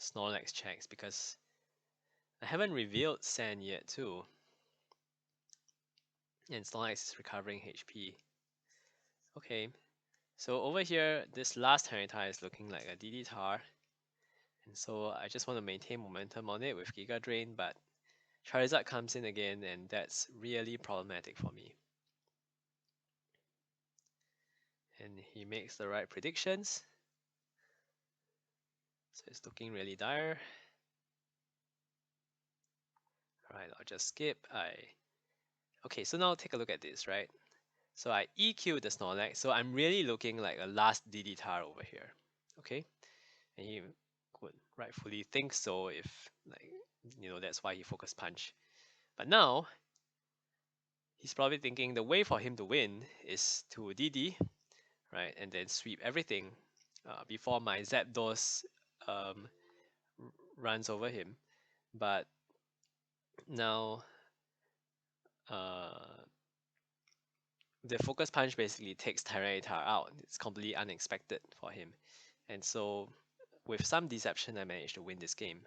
Snorlax checks because I haven't revealed Sand yet too. And Snorlax is recovering HP. Okay, so over here, this last Tyranitar is looking like a DDTar. And so I just want to maintain momentum on it with Giga Drain, but Charizard comes in again, and that's really problematic for me. And he makes the right predictions. So it's looking really dire. Alright, I'll just skip. Okay, so now take a look at this, right? So I EQ the Snorlax, so I'm really looking like a last DDTar over here. Okay? And he would rightfully think so if, that's why he Focus Punch. But now, he's probably thinking the way for him to win is to DD, right? And then sweep everything before my Zapdos runs over him. But now the Focus Punch basically takes Tyranitar out. It's completely unexpected for him. And so with some deception, I managed to win this game.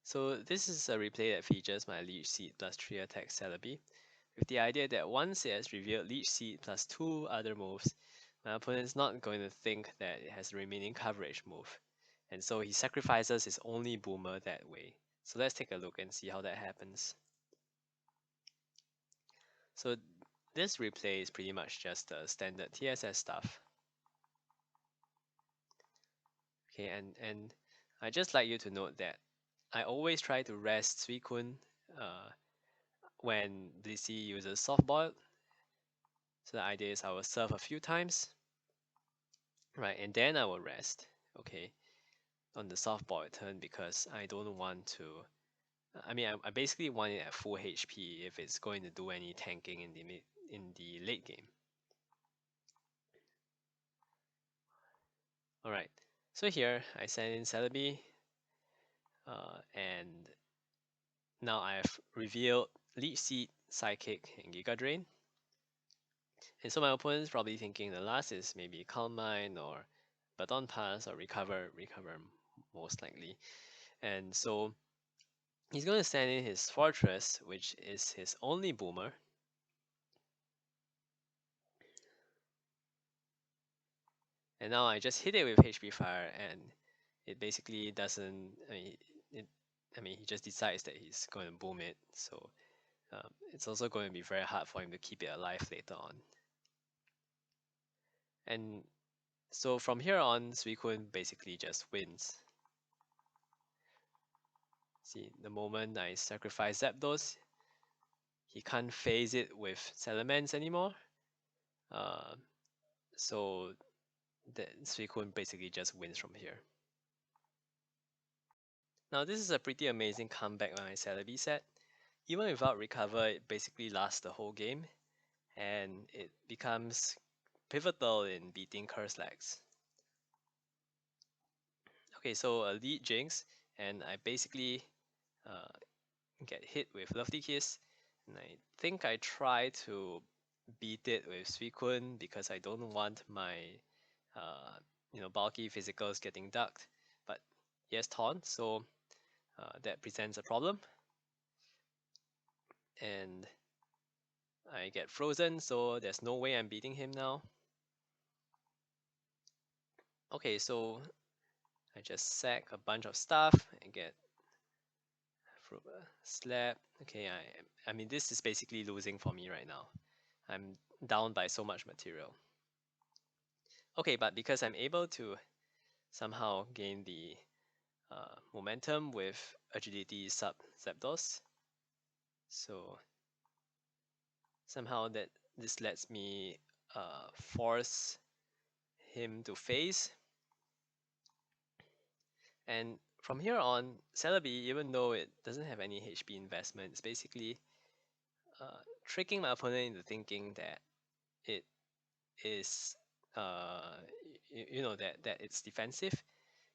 So this is a replay that features my Leech Seed plus 3 attack Celebi, with the idea that once it has revealed Leech Seed plus 2 other moves, my opponent is not going to think that it has the remaining coverage move, and so he sacrifices his only boomer that way. So let's take a look and see how that happens. So this replay is pretty much just the standard TSS stuff. Okay, and I'd just like you to note that I always try to rest Suicune when Blissey uses Soft Boiled. So the idea is I will serve a few times, right, and then I will rest, okay, on the Soft Boiled turn because I don't want to. I basically want it at full HP if it's going to do any tanking in the late game. All right, so here I send in Celebi, and now I've revealed Leech Seed, Psychic, and Giga Drain. And so my opponent's probably thinking the last is maybe Calm Mind or Baton Pass or Recover most likely. And so he's going to send in his Forretress, which is his only boomer. And now I just hit it with HP Fire, and it basically doesn't. He just decides that he's going to boom it. So it's also going to be very hard for him to keep it alive later on. And so from here on, Suicune basically just wins. See, the moment I sacrifice Zapdos, he can't phase it with Salamence anymore. So that Suicune basically just wins from here. Now this is a pretty amazing comeback by my Celebi set. Even without recover, it basically lasts the whole game, and it becomes pivotal in beating Curse-Lax. Okay, so a lead Jynx, and I basically get hit with Lovely Kiss, and I think I try to beat it with Suicune because I don't want my bulky physicals getting ducked, but he has Taunt, so that presents a problem. And I get frozen, so there's no way I'm beating him now. Okay, so I just sack a bunch of stuff and get slap. Okay, I mean this is basically losing for me right now. I'm down by so much material. Okay, but because I'm able to somehow gain the momentum with agility sub Zapdos, so somehow that this lets me force him to phase. And from here on, Celebi, even though it doesn't have any HP investment, it's basically tricking my opponent into thinking that it is that it's defensive.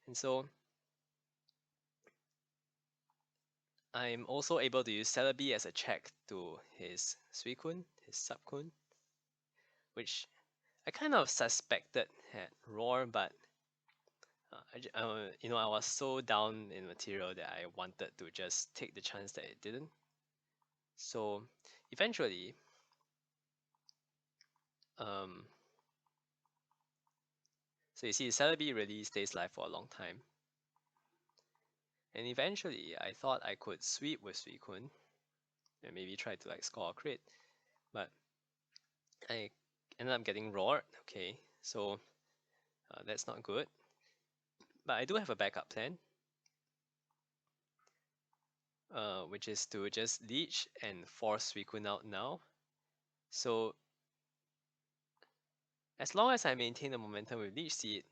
And so I'm also able to use Celebi as a check to his Suicune, his Subkune, which I kind of suspected had Roar, but I was so down in material that I wanted to just take the chance that it didn't. So eventually, so you see, Celebi really stays alive for a long time. And eventually, I thought I could sweep with Suicune and maybe try to like score a crit, but I ended up getting roared. Okay, so that's not good. But I do have a backup plan, which is to just Leech and force Suicune out now. So as long as I maintain the momentum with Leech Seed,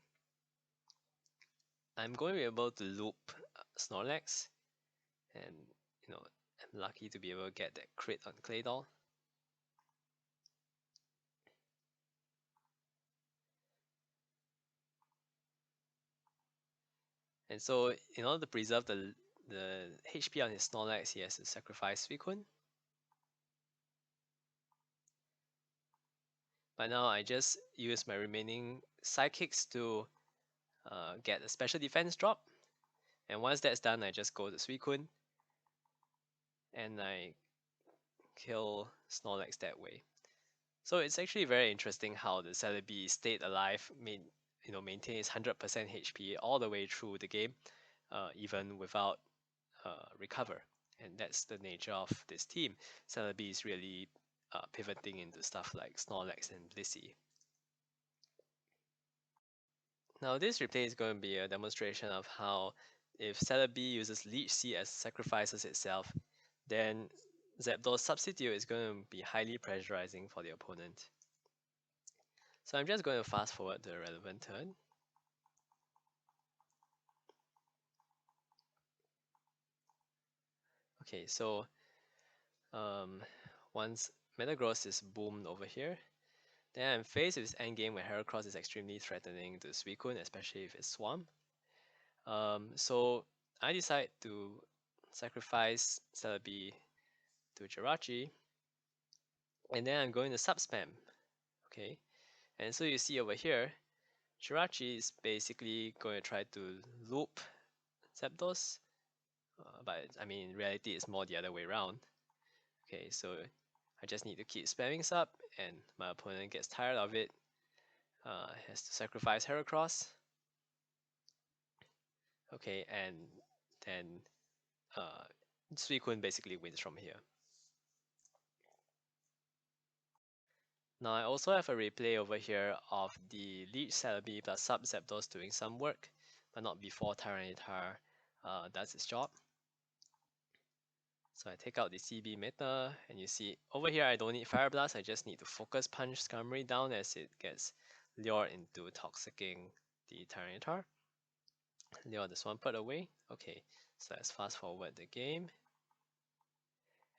I'm going to be able to loop Snorlax, and I'm lucky to be able to get that crit on Claydol. And so in order to preserve the HP on his Snorlax, he has to sacrifice Suicune. But now I just use my remaining Psychics to get a special defense drop. And once that's done, I just go to Suicune and I kill Snorlax that way. So it's actually very interesting how the Celebi stayed alive, maintain his 100% HP all the way through the game, even without recover. And that's the nature of this team. Celebi is really pivoting into stuff like Snorlax and Blissey. Now this replay is going to be a demonstration of how if Celebi uses Leech Seed as sacrifices itself, then Zapdos substitute is going to be highly pressurizing for the opponent. So I'm just going to fast forward the relevant turn. Okay, so once Metagross is boomed over here, then I'm faced with this endgame where Heracross is extremely threatening to Suicune, especially if it's Swamp. So I decide to sacrifice Celebi to Jirachi, and then I'm going to sub-spam. Okay, and so you see over here, Jirachi is basically going to try to loop Zapdos, but I mean in reality it's more the other way around. Okay, so I just need to keep spamming sub, and my opponent gets tired of it. Has to sacrifice Heracross. Okay, and then Suicune basically wins from here. Now I also have a replay over here of the Leech Celebi plus Zapdos doing some work, but not before Tyranitar does its job. So I take out the CB meta, and you see over here I don't need Fire Blast, I just need to Focus Punch Skarmory down as it gets lured into Toxicking the Tyranitar. Lure the Swampert away. Okay, so let's fast forward the game.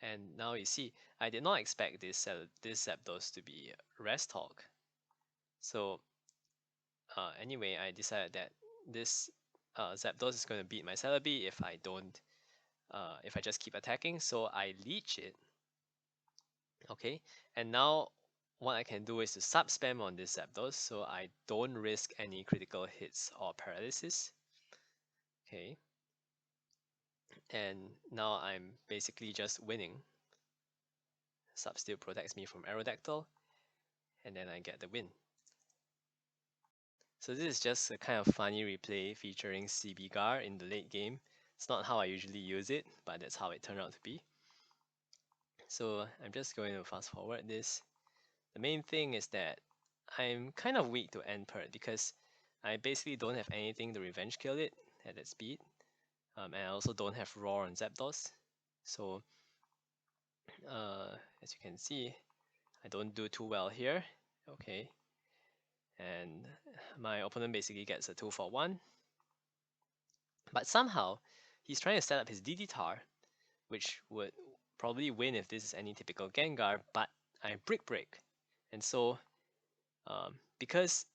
And now you see, I did not expect this Zapdos to be Rest Talk. So anyway, I decided that this Zapdos is going to beat my Celebi if I don't, if I just keep attacking. So I Leech it. Okay, and now what I can do is to sub-spam on this Zapdos so I don't risk any critical hits or paralysis. Okay, and now I'm basically just winning. Sub still protects me from Aerodactyl, and then I get the win. So this is just a kind of funny replay featuring CBGar in the late game. It's not how I usually use it, but that's how it turned out to be. So I'm just going to fast forward this. The main thing is that I'm kind of weak to N-Pert because I basically don't have anything to revenge kill it at that speed. And I also don't have Roar on Zapdos. So as you can see, I don't do too well here. Okay. And my opponent basically gets a 2-for-1. But somehow, he's trying to set up his DDTar, which would probably win if this is any typical Gengar, but I Brick Break. And so, because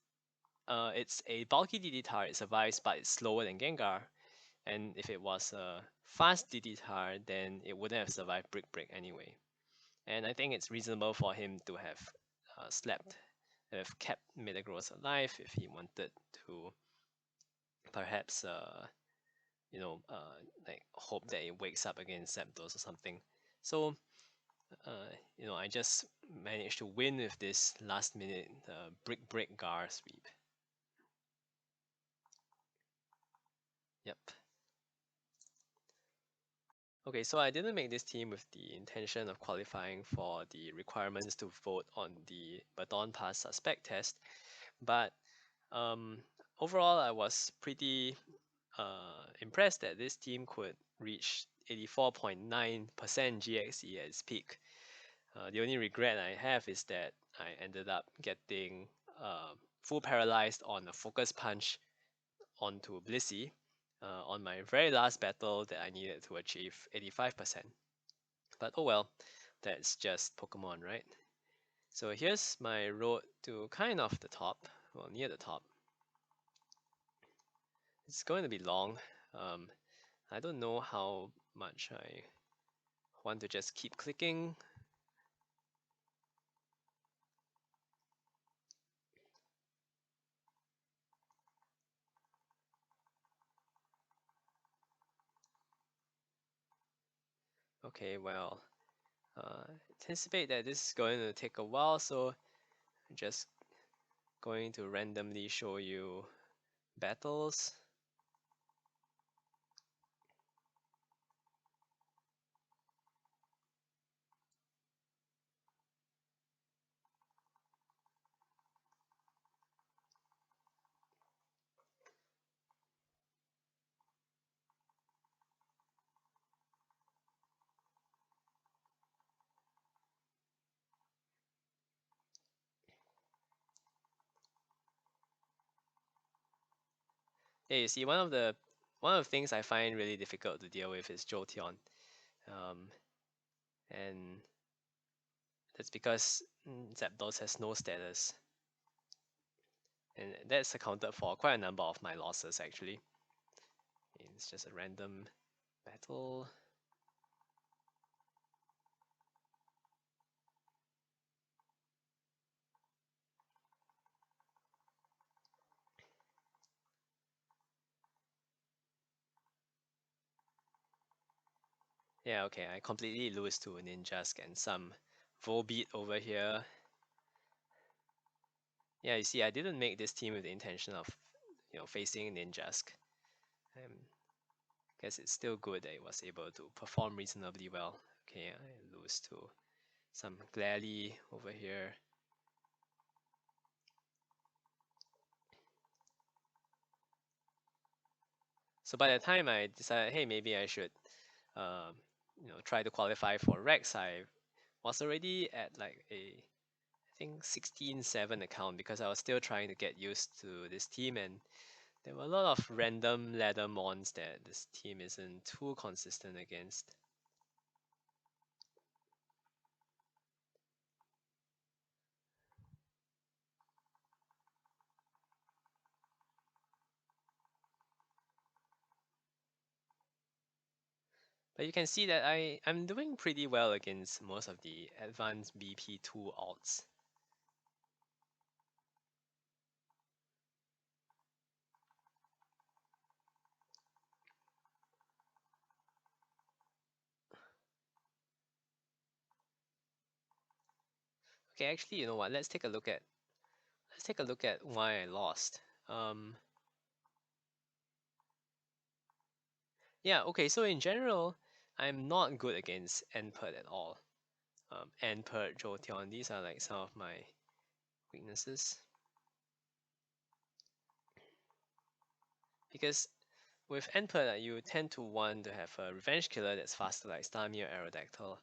it's a bulky DDTar, it survives, but it's slower than Gengar. And if it was a fast DDTar, then it wouldn't have survived Brick Break anyway. And I think it's reasonable for him to have have kept Metagross alive if he wanted to perhaps like hope that it wakes up against Zapdos or something. So I just managed to win with this last minute Brick Break Gar sweep. Yep. Okay, so I didn't make this team with the intention of qualifying for the requirements to vote on the Baton Pass suspect test, but overall I was pretty impressed that this team could reach 84.9% GXE at its peak. The only regret I have is that I ended up getting full paralyzed on a focus punch onto Blissey on my very last battle that I needed to achieve 85%. But oh well, that's just Pokemon, right? So here's my road to kind of the top, well, near the top. It's going to be long. I don't know how much I want to just keep clicking. Okay, well, anticipate that this is going to take a while, so I'm just going to randomly show you battles. Yeah, you see, one of the things I find really difficult to deal with is Jolteon, and that's because Zapdos has no status, and that's accounted for quite a number of my losses actually. It's just a random battle. Yeah, okay, I completely lose to Ninjask and some Volbeat over here. Yeah, you see, I didn't make this team with the intention of, facing Ninjask. Guess it's still good that it was able to perform reasonably well. Okay, I lose to some Glalie over here. So by the time I decided, hey, maybe I should, um, try to qualify for Rex, I was already at like I think 16-7 account because I was still trying to get used to this team, and there were a lot of random ladder mons that this team isn't too consistent against. But you can see that I'm doing pretty well against most of the advanced BP2 alts. Okay, actually, you know what? Let's take a look at why I lost. Yeah, okay, so in general, I'm not good against Npert at all. Npert, Jolteon, these are like some of my weaknesses. Because with Npert, you tend to want to have a revenge killer that's faster like Starmie or Aerodactyl.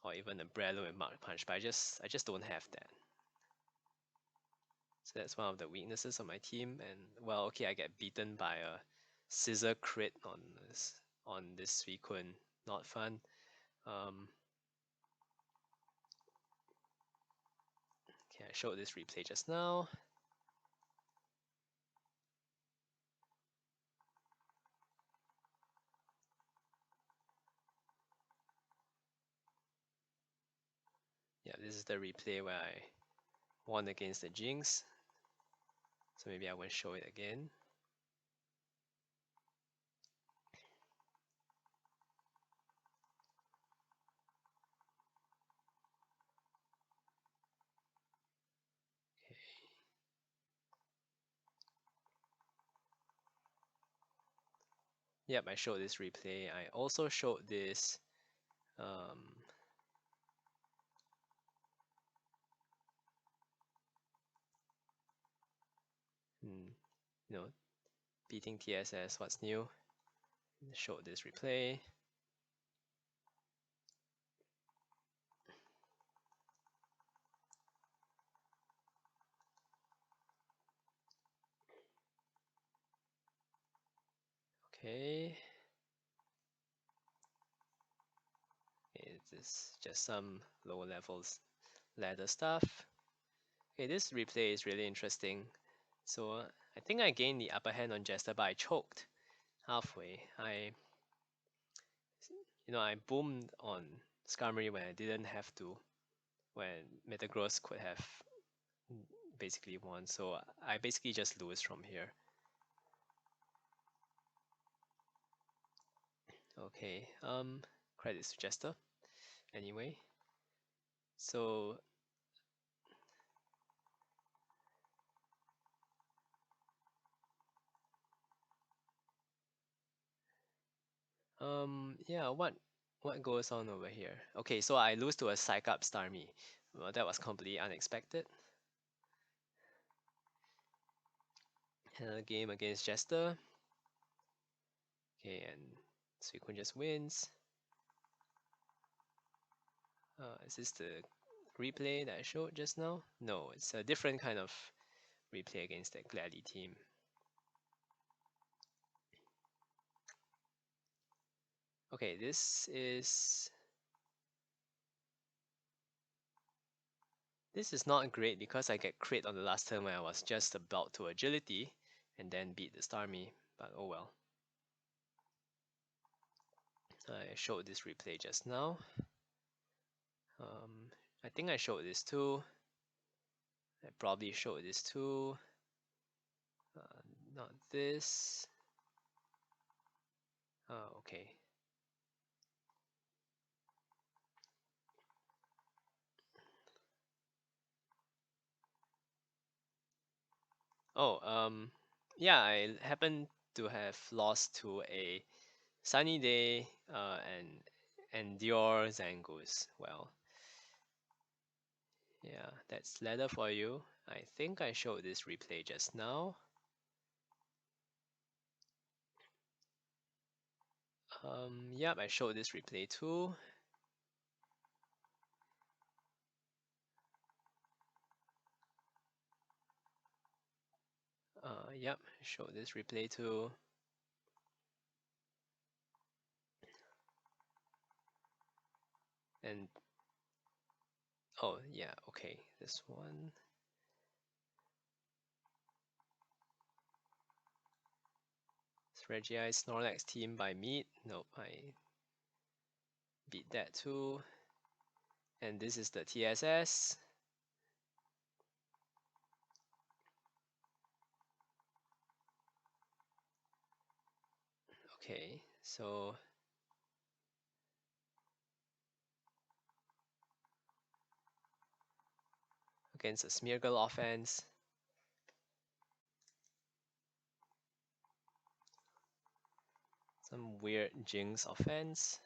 Or even a Breloom and Mark Punch, but I just don't have that. So that's one of the weaknesses of my team. And well, okay, I get beaten by a scissor crit on this Suicune. Not fun. Okay, I showed this replay just now. Yeah, this is the replay where I won against the Jynx. So maybe I won't show it again. Yep, I showed this replay. I also showed this you know, beating TSS, what's new? Showed this replay. Okay. It's just some lower levels ladder stuff. Okay, this replay is really interesting. So I think I gained the upper hand on Jester, but I choked halfway. I boomed on Skarmory when I didn't have to, when Metagross could have basically won. So I basically just lose from here. Okay, credits to Jester. Anyway, so yeah, what goes on over here? Okay, so I lose to a Psych Up Starmie. Well, that was completely unexpected. Another game against Jester. Okay, and Suicune just wins. Is this the replay that I showed just now? No, it's a different kind of replay against that Glalie team. Okay, this is not great because I get crit on the last turn when I was just about to agility and then beat the Starmie, but oh well. I showed this replay just now. I think I showed this too. I probably showed this too. Not this. Oh, okay. Oh, yeah, I happen to have lost to a sunny day and endure Zangoose. Well, yeah, that's leather for you. I think I showed this replay just now. Yep, I showed this replay too. Yep, show this replay too. And oh yeah, okay, this one. Reggie Snorlax team by Meat. Nope, I beat that too. And this is the TSS. Okay, so against a Smeargle offense. Some weird Jynx offense.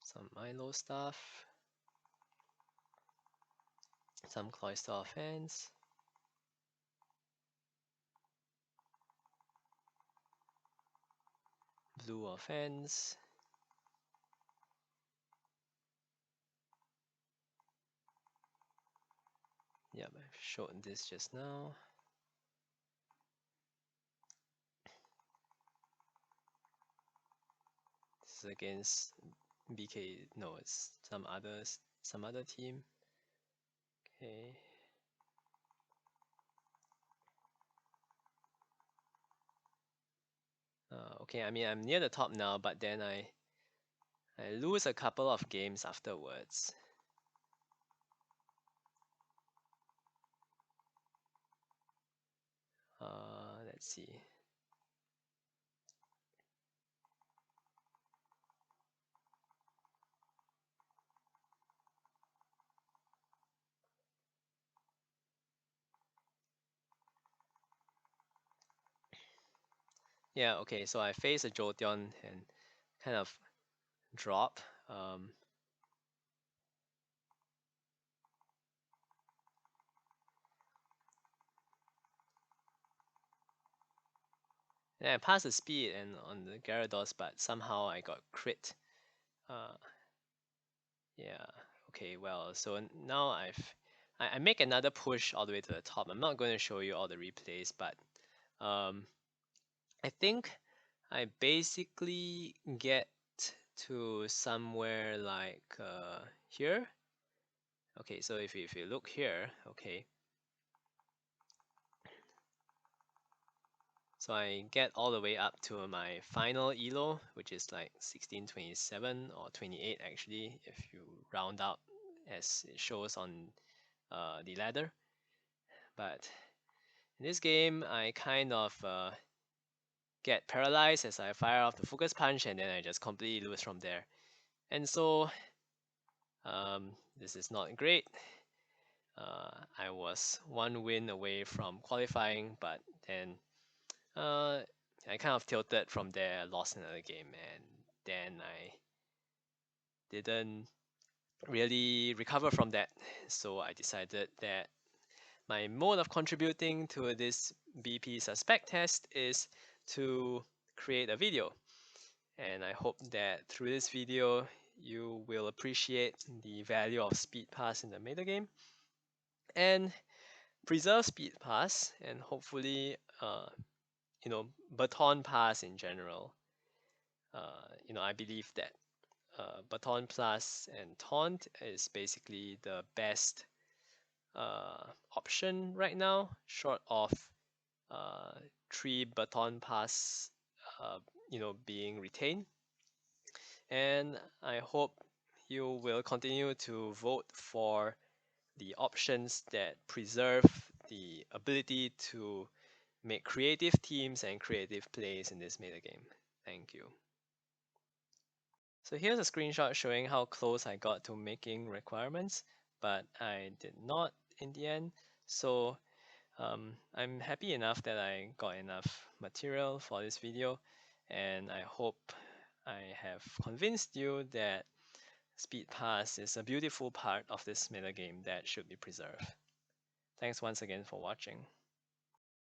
Some Milo stuff. Some Cloyster offense. Blue offense. Yep, I've shown this just now. This is against BK. No, it's some other team. Okay. Okay, I mean I'm near the top now, but then I lose a couple of games afterwards. Let's see. Yeah, okay, so I face a Jolteon and kind of drop. And I passed the speed and on the Gyarados, but somehow I got crit. Uh, yeah, okay, well, so now I make another push all the way to the top. I'm not going to show you all the replays, but I think I basically get to somewhere like here. Okay, so if you look here, okay. So I get all the way up to my final elo, which is like 1627 or 28 actually, if you round out as it shows on the ladder. But in this game, I kind of get paralyzed as I fire off the focus punch, and then I just completely lose from there. And so this is not great. I was one win away from qualifying, but then I kind of tilted from there, lost another game, and then I didn't really recover from that. So I decided that my mode of contributing to this BP suspect test is to create a video. And I hope that through this video, you will appreciate the value of Speed Pass in the metagame and preserve Speed Pass and hopefully, Baton Pass in general. I believe that Baton Plus and Taunt is basically the best option right now, short of uh, 3 Baton Pass, uh, being retained. And I hope you will continue to vote for the options that preserve the ability to make creative teams and creative plays in this metagame. Thank you. So here's a screenshot showing how close I got to making requirements, but I did not in the end. So I'm happy enough that I got enough material for this video, and I hope I have convinced you that Speed Pass is a beautiful part of this metagame that should be preserved. Thanks once again for watching.